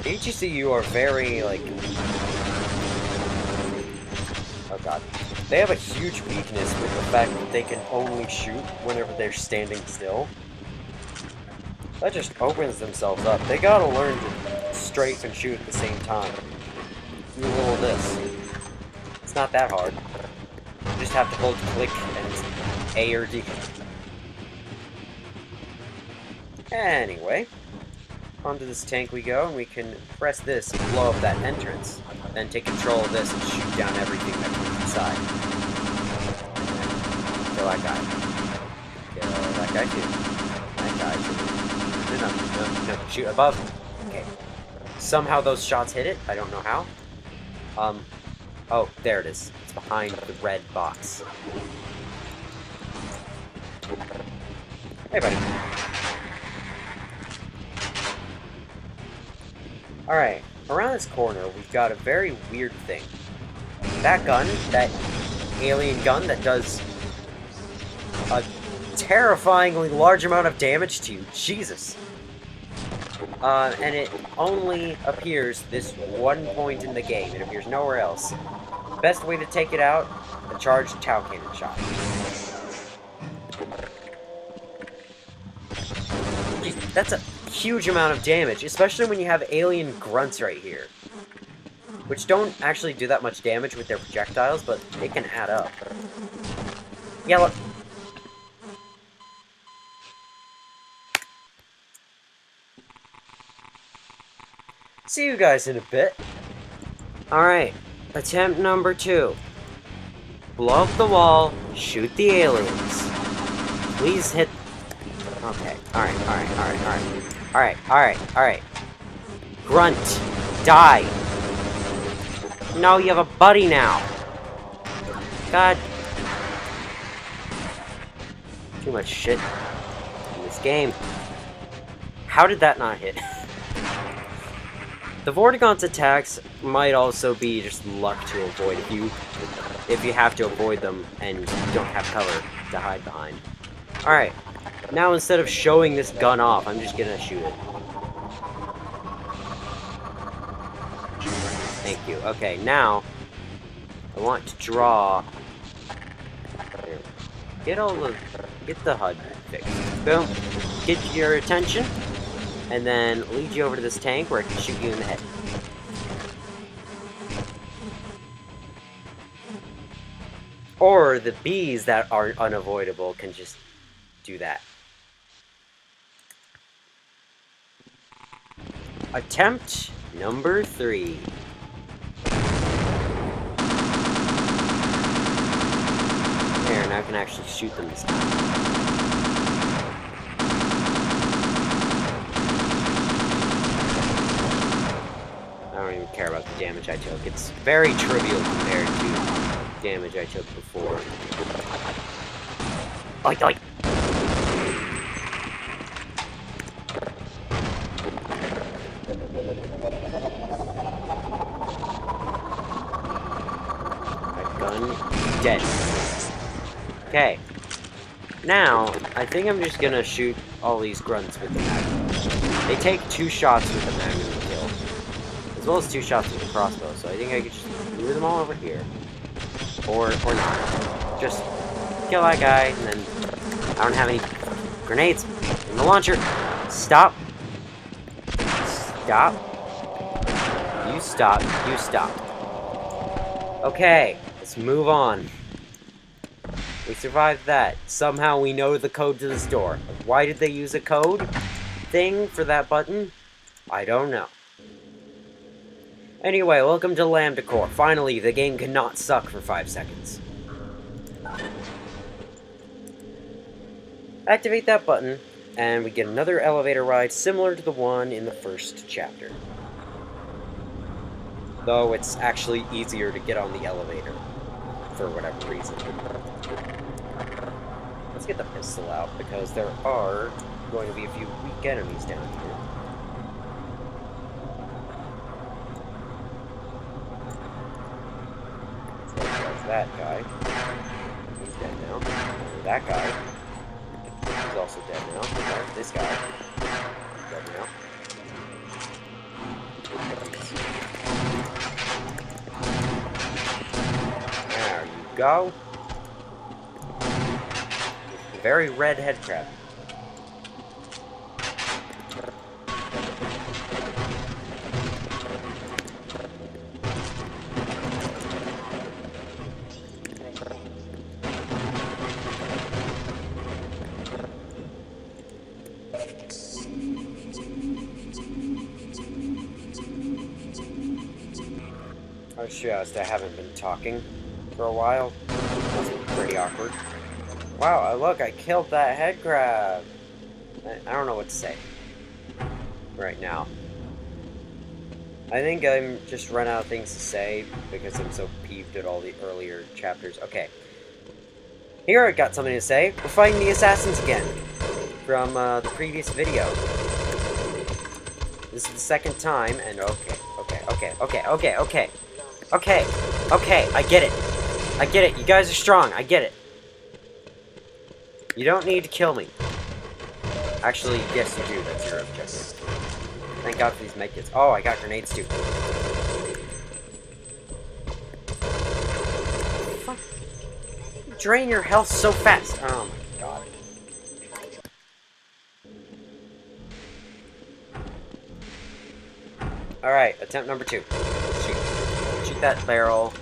HECU are very, like... Oh god. They have a huge weakness with the fact that they can only shoot whenever they're standing still. That just opens themselves up. They gotta learn to strafe and shoot at the same time. Do a little of this. It's not that hard. You just have to hold click and it's A or D. Anyway, onto this tank we go, and we can press this and blow up that entrance. Then take control of this and shoot down everything that comes inside. Kill that guy. Kill that guy too. That guy too. No. Shoot above. Okay. Somehow those shots hit it. I don't know how. Oh, there it is. It's behind the red box. Hey, buddy. Alright, around this corner, we've got a very weird thing. That gun, that alien gun that does a terrifyingly large amount of damage to you. Jesus. And it only appears this one point in the game. It appears nowhere else. Best way to take it out, a charged Tau Cannon shot. Jeez, that's a huge amount of damage, especially when you have alien grunts right here. Which don't actually do that much damage with their projectiles, but they can add up. Yeah, look. See you guys in a bit. Alright, attempt number 2. Blow up the wall, shoot the aliens. Please hit... Okay, alright. Grunt, die. No, you have a buddy now. God. Too much shit in this game. How did that not hit? The Vortigaunt's attacks might also be just luck to avoid if you have to avoid them and you don't have cover to hide behind. Alright, now instead of showing this gun off, I'm just gonna shoot it. Thank you. Okay, now I want to draw. Get the HUD fixed. Boom. Get your attention. And then lead you over to this tank where it can shoot you in the head. Or the bees that are unavoidable can just do that. Attempt number 3. There, now I can actually shoot them this time. I don't even care about the damage I took. It's very trivial compared to damage I took before. Oink, oink. My gun dead. Okay. Now, I think I'm just gonna shoot all these grunts with the magnum. They take 2 shots with the magnum to kill, as well as 2 shots with the crossbow, so I think I could just lure them all over here. Or not. Just kill that guy, and then I don't have any grenades in the launcher. Stop. Stop. You stop. You stop. Okay, let's move on. We survived that. Somehow we know the code to this door. Why did they use a code thing for that button? I don't know. Anyway, welcome to Lambda Core. Finally, the game cannot suck for 5 seconds. Activate that button, and we get another elevator ride similar to the one in the first chapter. Though it's actually easier to get on the elevator, for whatever reason. Let's get the pistol out, because there are going to be a few weak enemies down here. So that's that guy. He's dead now. And that guy. He's also dead now. There's this guy. He's dead now. There you go. Very red head crab. I was stressed. I haven't been talking for a while. That's pretty awkward. Wow, look, I killed that head crab. I don't know what to say right now. I think I'm just run out of things to say because I'm so peeved at all the earlier chapters. Okay. Here I got something to say. We're fighting the assassins again from the previous video. This is the second time, and okay, I get it. I get it. You guys are strong. I get it. You don't need to kill me. Actually, yes, you do. That's your objective. Thank God for these medkits. Oh, I got grenades too. Fuck. You drain your health so fast. Oh my God. Alright, attempt number 2. Shoot that barrel.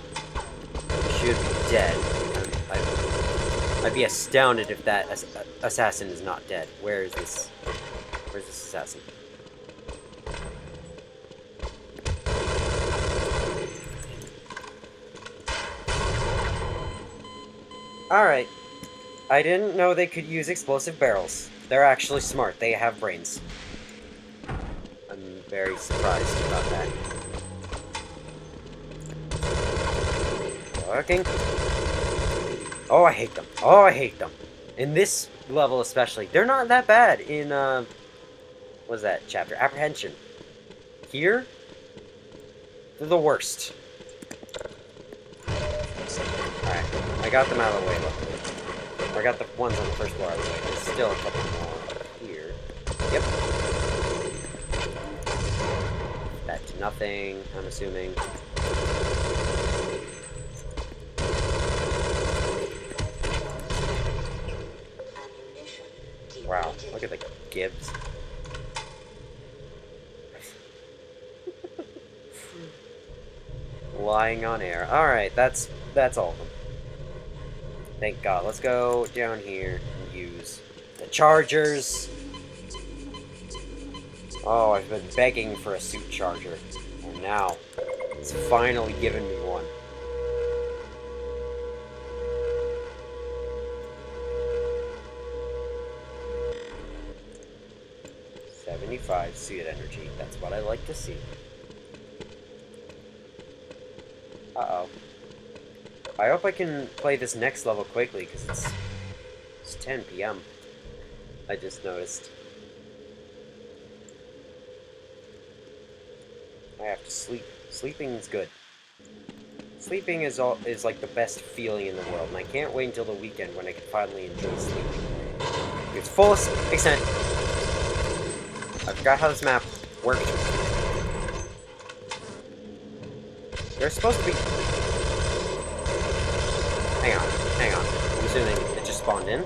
You should be dead. I'd be astounded if that assassin is not dead. Where's this assassin? Alright. I didn't know they could use explosive barrels. They're actually smart. They have brains. I'm very surprised about that. Working. Oh, I hate them. Oh, I hate them. In this level especially. They're not that bad in, what was that chapter? Apprehension. Here, they're the worst. Alright, I got them out of the way, luckily. I got the ones on the first floor out of the way. There's still a couple more up here. Yep. That to nothing, I'm assuming. Wow, look at the gibs. Lying on air. Alright, that's all of them. Thank God. Let's go down here and use the chargers. Oh, I've been begging for a suit charger. And now, it's finally given me one. 75 suit energy. That's what I like to see. Uh-oh. I hope I can play this next level quickly, because it's 10 p.m. I just noticed. I have to sleep. Sleeping's good. Sleeping is like the best feeling in the world, and I can't wait until the weekend when I can finally enjoy sleeping. To its fullest extent. I forgot how this map works. There's supposed to be... Hang on. I'm assuming it just spawned in.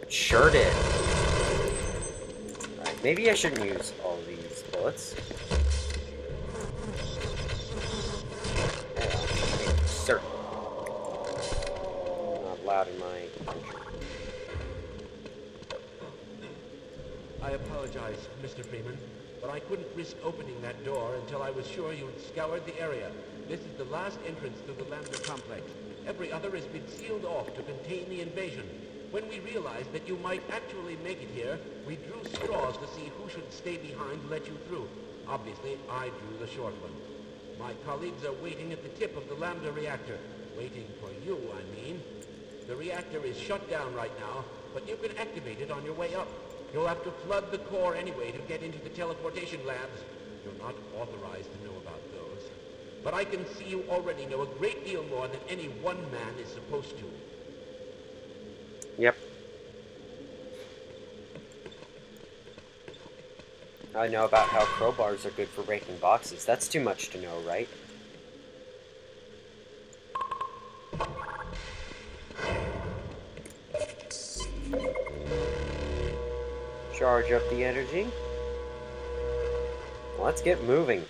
It sure did. Alright, maybe I shouldn't use all of these bullets. Hang on, certain. Not loud in my country. I apologize, Mr. Freeman, but I couldn't risk opening that door until I was sure you had scoured the area. This is the last entrance to the Lambda complex. Every other has been sealed off to contain the invasion. When we realized that you might actually make it here, we drew straws to see who should stay behind to let you through. Obviously, I drew the short one. My colleagues are waiting at the tip of the Lambda reactor. Waiting for you, I mean. The reactor is shut down right now, but you can activate it on your way up. You'll have to flood the core anyway to get into the teleportation labs. You're not authorized to know about those. But I can see you already know a great deal more than any one man is supposed to. Yep. I know about how crowbars are good for breaking boxes. That's too much to know, right? Charge up the energy. Let's get moving.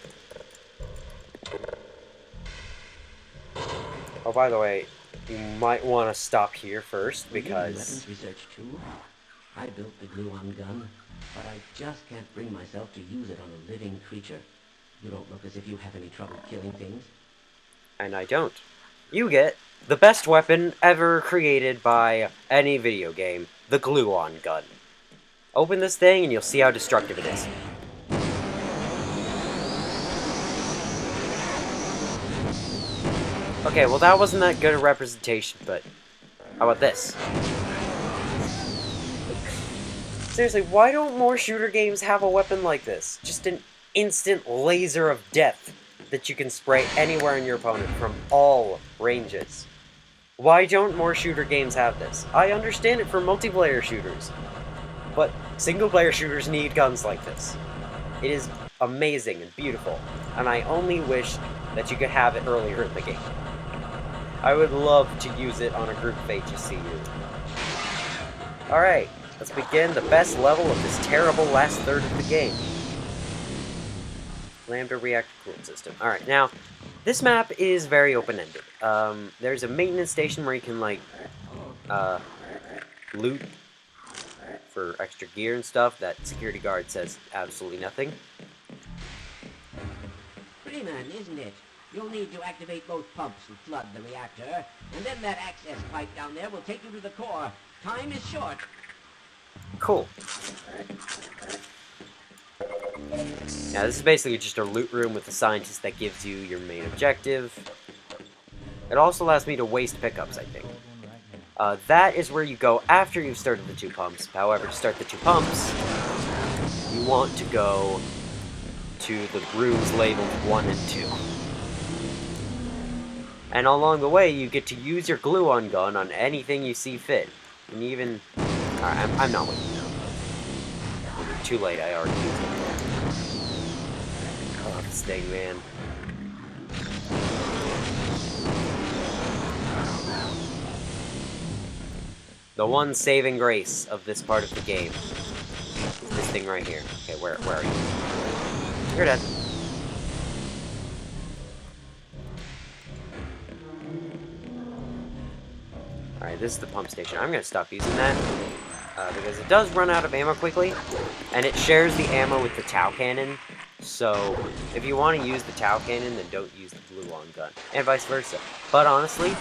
Oh, by the way, you might want to stop here first, because... Weapons research too? I built the glue-on gun, but I just can't bring myself to use it on a living creature. You don't look as if you have any trouble killing things. And I don't. You get the best weapon ever created by any video game, the glue-on gun. Open this thing and you'll see how destructive it is. Okay, well that wasn't that good a representation, but how about this? Seriously, why don't more shooter games have a weapon like this? Just an instant laser of death that you can spray anywhere in your opponent from all ranges. Why don't more shooter games have this? I understand it for multiplayer shooters, but single-player shooters need guns like this. It is amazing and beautiful, and I only wish that you could have it earlier in the game. I would love to use it on a group of HCU. Alright, let's begin the best level of this terrible last third of the game. Lambda Reactor Cooling System. Alright, now, this map is very open-ended. There's a maintenance station where you can, like, loot for extra gear and stuff. That security guard says absolutely nothing. Freeman, isn't it? You'll need to activate both pumps to flood the reactor, and then that access pipe down there will take you to the core. Time is short. Cool. Now, this is basically just a loot room with a scientist that gives you your main objective. It also allows me to waste pickups, I think. That is where you go after you've started the 2 pumps. However, to start the 2 pumps, you want to go to the rooms labeled 1 and 2. And along the way, you get to use your glue-on gun on anything you see fit. And even... Alright, I'm not waiting now. Too late, I already used it. Oh, this thing, man. The one saving grace of this part of the game is this thing right here. Okay, where are you? You're dead. Alright, this is the pump station. I'm gonna stop using that. Because it does run out of ammo quickly. And it shares the ammo with the Tau Cannon. So, if you want to use the Tau Cannon, then don't use the glue-on gun. And vice versa. But honestly,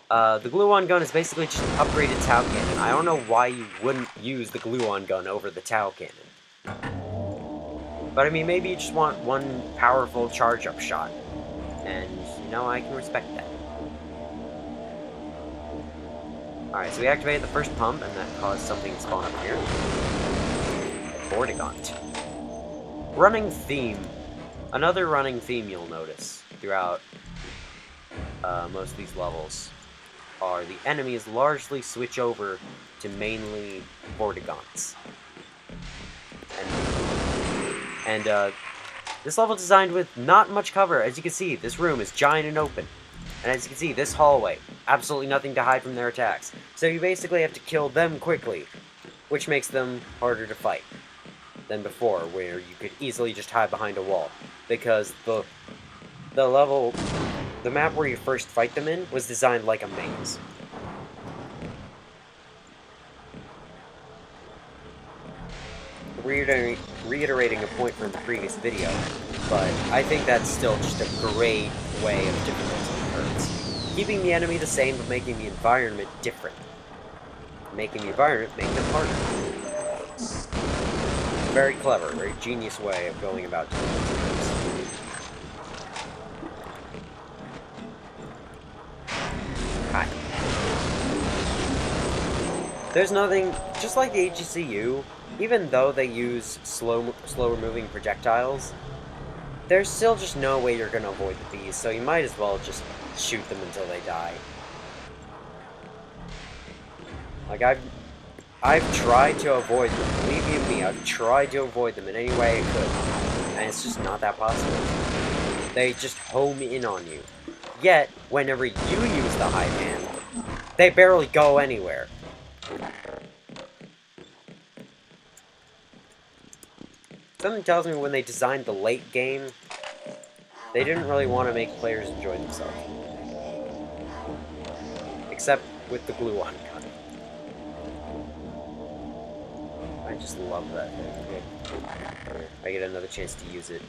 the glue-on gun is basically just an upgraded Tau Cannon. I don't know why you wouldn't use the glue-on gun over the Tau Cannon. But I mean, maybe you just want one powerful charge-up shot. And, you know, I can respect that. Alright, so we activated the first pump, and that caused something to spawn up here. Vortigaunt. Running theme. Another running theme you'll notice throughout most of these levels are the enemies largely switch over to mainly Vortigaunts. And this level designed with not much cover. As you can see, this room is giant and open. And as you can see, this hallway, absolutely nothing to hide from their attacks. So you basically have to kill them quickly, which makes them harder to fight than before, where you could easily just hide behind a wall. Because the map where you first fight them in was designed like a maze. Reiterating a point from the previous video, but I think that's still just a great way of difficulty curves. Keeping the enemy the same, but making the environment different. Making the environment make them harder. Very clever, very genius way of going about difficulty curves. Hi. There's nothing, just like the HCU, even though they use slower moving projectiles, there's still just no way you're gonna avoid the bees, so you might as well just shoot them until they die. Like, I've tried to avoid them, believe you me, I've tried to avoid them in any way I could, and it's just not that possible. They just home in on you. Yet, whenever you use the high hand, they barely go anywhere. Something tells me when they designed the late game, they didn't really want to make players enjoy themselves. Except with the glue-on gun. I just love that thing. Okay. I get another chance to use it.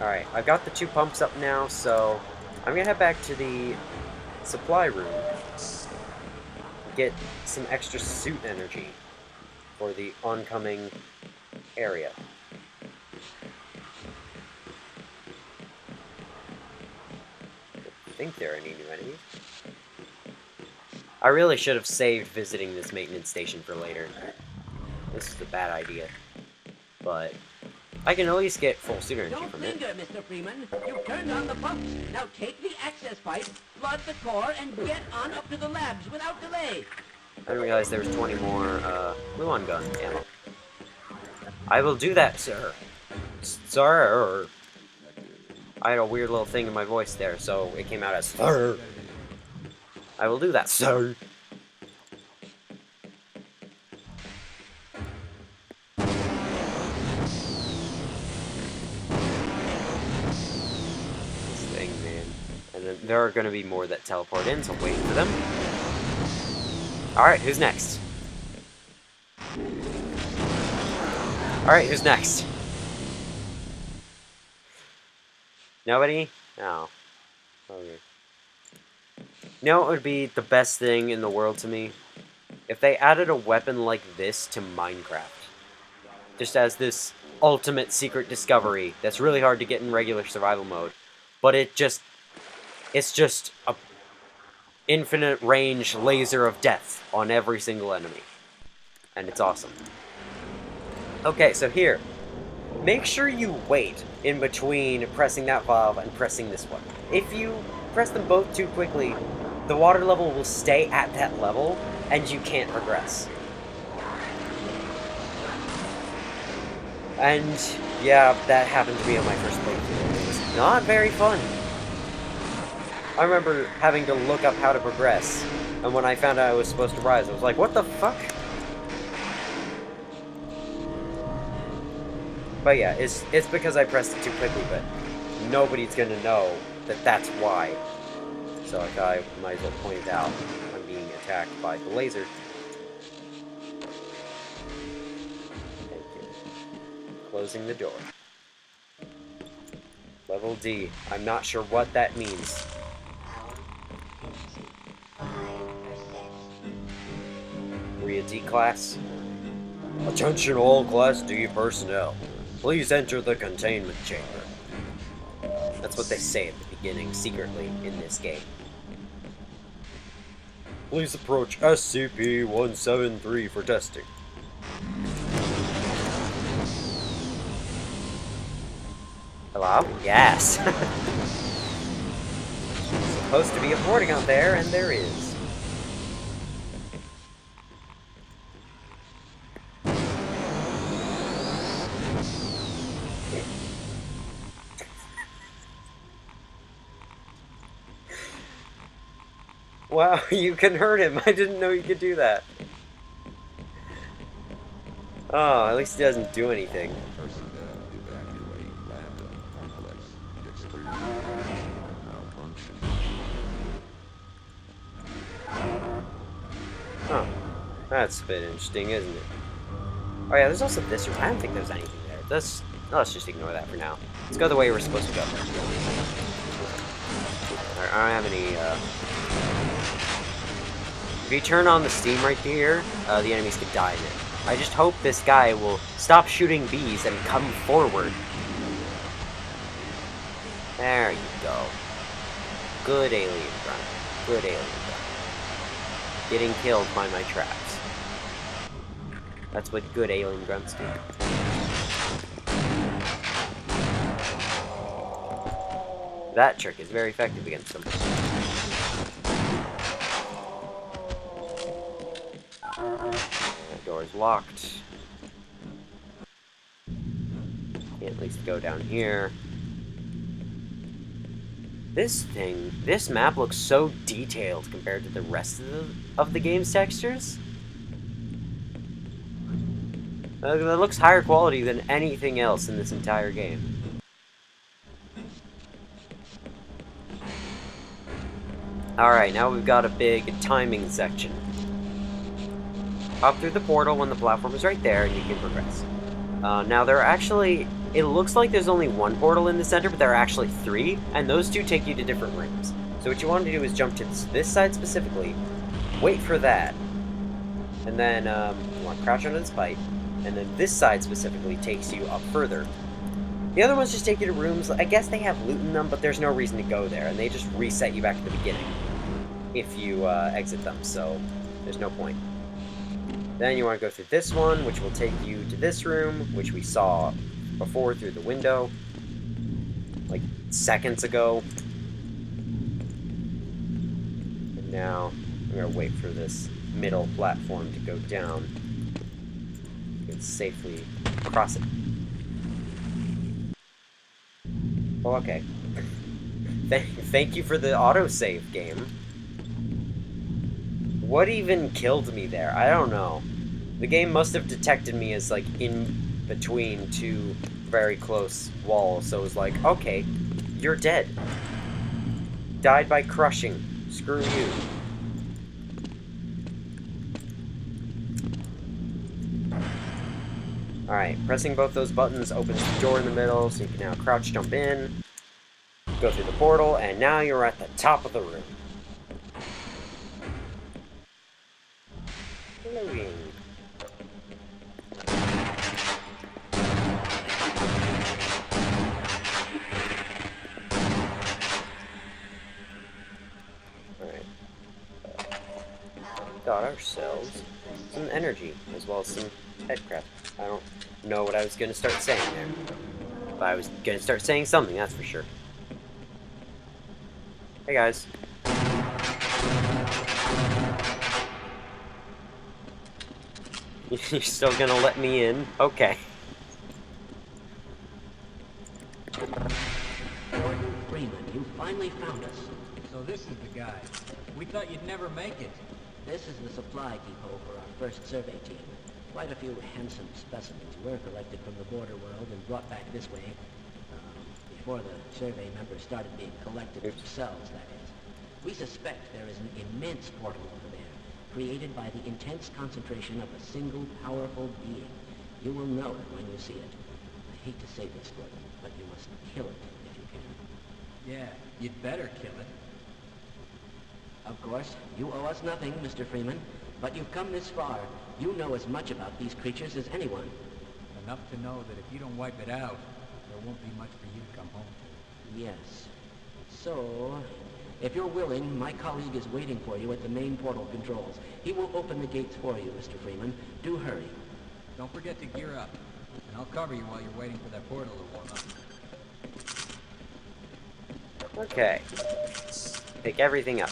Alright, I've got the 2 pumps up now, so I'm gonna head back to the supply room. Get some extra suit energy for the oncoming area. I think there are any new enemies. I really should have saved visiting this maintenance station for later. This is a bad idea. But I can at least get full suit energy Don't from it. linger, Mr. Freeman. You've turned on the pumps. Now take the access pipe, flood the core, and get on up to the labs without delay. I didn't realize there was 20 more glue-on gun ammo. I will do that, sir. Sir. I had a weird little thing in my voice there, so it came out as sir. I will do that, sir. This thing, man. And then there are going to be more that teleport in, so wait for them. Alright, who's next? Alright, who's next? Nobody? No. Okay. You know what would be the best thing in the world to me? If they added a weapon like this to Minecraft. Just as this ultimate secret discovery that's really hard to get in regular survival mode. But it's just a infinite range laser of death on every single enemy. And it's awesome. Okay, so here. Make sure you wait in between pressing that valve and pressing this one. If you press them both too quickly, the water level will stay at that level, and you can't progress. And, yeah, that happened to me on my first playthrough. It was not very fun. I remember having to look up how to progress, and when I found out I was supposed to rise, I was like, what the fuck? But yeah, it's because I pressed it too quickly, but nobody's gonna know that that's why. So I thought I might as well point it out. I'm being attacked by the laser. Thank you. Closing the door. Level D. I'm not sure what that means. Power 55%. Are we a D class? Attention all Class D personnel. Please enter the containment chamber. That's what they say at the beginning, secretly, in this game. Please approach SCP-173 for testing. Hello? Yes. Supposed to be a boarding out there, and there is. Wow, you can hurt him. I didn't know you could do that. Oh, at least he doesn't do anything. Huh. That's a bit interesting, isn't it? Oh yeah, there's also this room. I don't think there's anything there. Let's just ignore that for now. Let's go the way we're supposed to go. Alright, I don't have any, If you turn on the steam right here, the enemies could die in it. I just hope this guy will stop shooting bees and come forward. There you go. Good alien grunt. Good alien grunt. Getting killed by my traps. That's what good alien grunts do. That trick is very effective against them. That door is locked. Can't at least go down here. This map looks so detailed compared to the rest of the game's textures. It looks higher quality than anything else in this entire game. Alright, now we've got a big timing section. Up through the portal when the platform is right there, and you can progress. Now there are actually... It looks like there's only one portal in the center, but there are actually 3, and those 2 take you to different rooms. So what you want to do is jump to this side specifically, wait for that, and then you want to crouch under this pipe, and then this side specifically takes you up further. The other ones just take you to rooms. I guess they have loot in them, but there's no reason to go there, and they just reset you back to the beginning if you exit them, so there's no point. Then you want to go through this one, which will take you to this room, which we saw before through the window, like seconds ago. And now I'm going to wait for this middle platform to go down. You can safely cross it. Oh, okay. Thank you for the autosave game. What even killed me there? I don't know. The game must have detected me as, like, in between 2 very close walls, so it was like, okay, you're dead. Died by crushing. Screw you. Alright, pressing both those buttons opens the door in the middle, so you can now crouch jump in, go through the portal, and now you're at the top of the room. Loading. Alright. Got ourselves some energy, as well as some headcrab. I don't know what I was going to start saying there. But I was going to start saying something, that's for sure. Hey guys. You're still gonna let me in? Okay. Freeman, you finally found us. So this is the guy. We thought you'd never make it. This is the supply depot for our first survey team. Quite a few handsome specimens were collected from the border world and brought back this way. before the survey members started being collected themselves, that is. We suspect there is an immense portal over there, created by the intense concentration of a single powerful being. You will know it when you see it. I hate to say this, Gordon, but you must kill it if you can. Yeah, you'd better kill it. Of course, you owe us nothing, Mr. Freeman, but you've come this far. You know as much about these creatures as anyone. Enough to know that if you don't wipe it out, there won't be much for you to come home to. Yes. So, if you're willing, my colleague is waiting for you at the main portal controls. He will open the gates for you, Mr. Freeman. Do hurry. Don't forget to gear up, and I'll cover you while you're waiting for that portal to warm up. Okay. Let's pick everything up.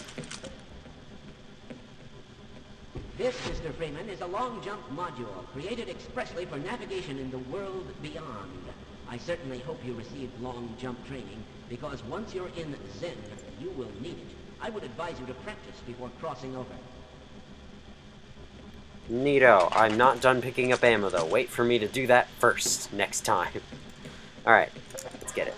This, Mr. Freeman, is a long jump module created expressly for navigation in the world beyond. I certainly hope you received long jump training, because once you're in Zen, you will need it. I would advise you to practice before crossing over. Neato. I'm not done picking up ammo, though. Wait for me to do that first, next time. Alright, let's get it.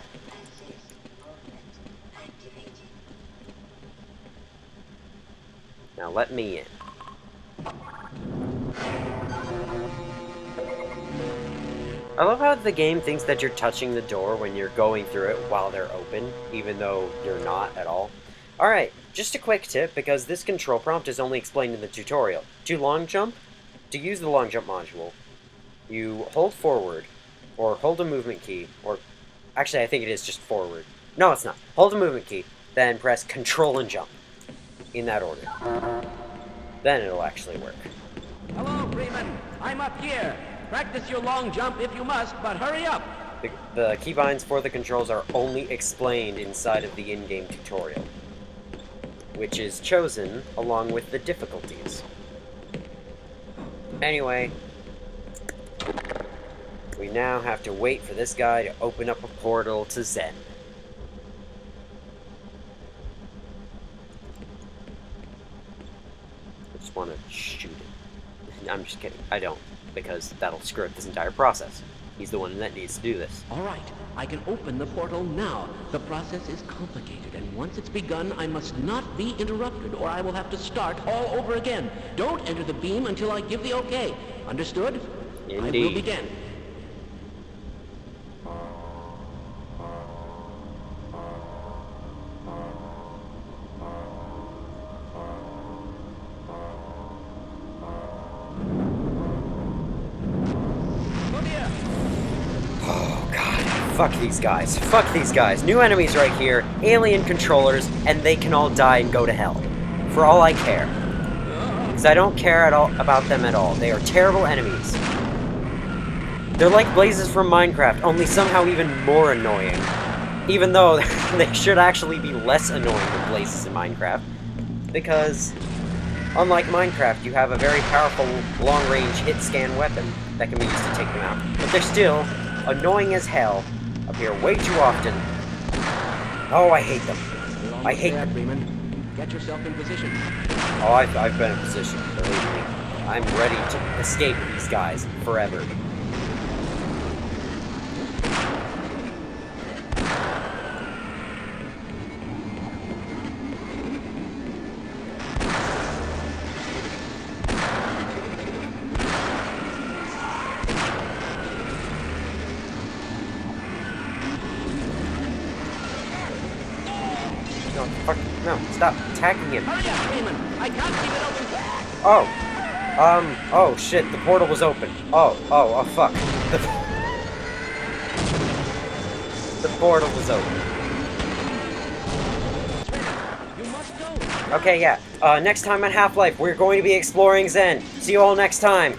Now let me in. I love how the game thinks that you're touching the door when you're going through it while they're open, even though you're not at all. Alright, just a quick tip, because this control prompt is only explained in the tutorial. To long jump, to use the long jump module, you hold forward, or hold a movement key, or actually I think it is just forward. No, it's not. Hold a movement key, then press control and jump, in that order. Then it'll actually work. Hello, Freeman. I'm up here. Practice your long jump if you must, but hurry up. The keybinds for the controls are only explained inside of the in-game tutorial, which is chosen along with the difficulties. Anyway, we now have to wait for this guy to open up a portal to Zen. I just want to shoot him. I'm just kidding. I don't, because that'll screw up this entire process. He's the one that needs to do this. All right, I can open the portal now. The process is complicated, and once it's begun, I must not be interrupted, or I will have to start all over again. Don't enter the beam until I give the okay. Understood? Indeed. I will begin. Oh god, fuck these guys. Fuck these guys. New enemies right here, alien controllers, and they can all die and go to hell. For all I care. Because I don't care at all about them at all. They are terrible enemies. They're like blazes from Minecraft, only somehow even more annoying. Even though they should actually be less annoying than blazes in Minecraft. Because, unlike Minecraft, you have a very powerful long-range hit-scan weapon that can be used to take them out. But they're still annoying as hell, appear way too often. Oh, I hate them. I hate them. Freeman. Get yourself in position. Oh, I've been in position, believe me. I'm ready to escape these guys forever. No, fuck, no, stop attacking him. Hurry up, Freeman. I can't keep it open. Oh, shit, the portal was open. Oh, fuck. The portal was open. You must go. Okay, yeah. Next time on Half-Life, we're going to be exploring Zen. See you all next time.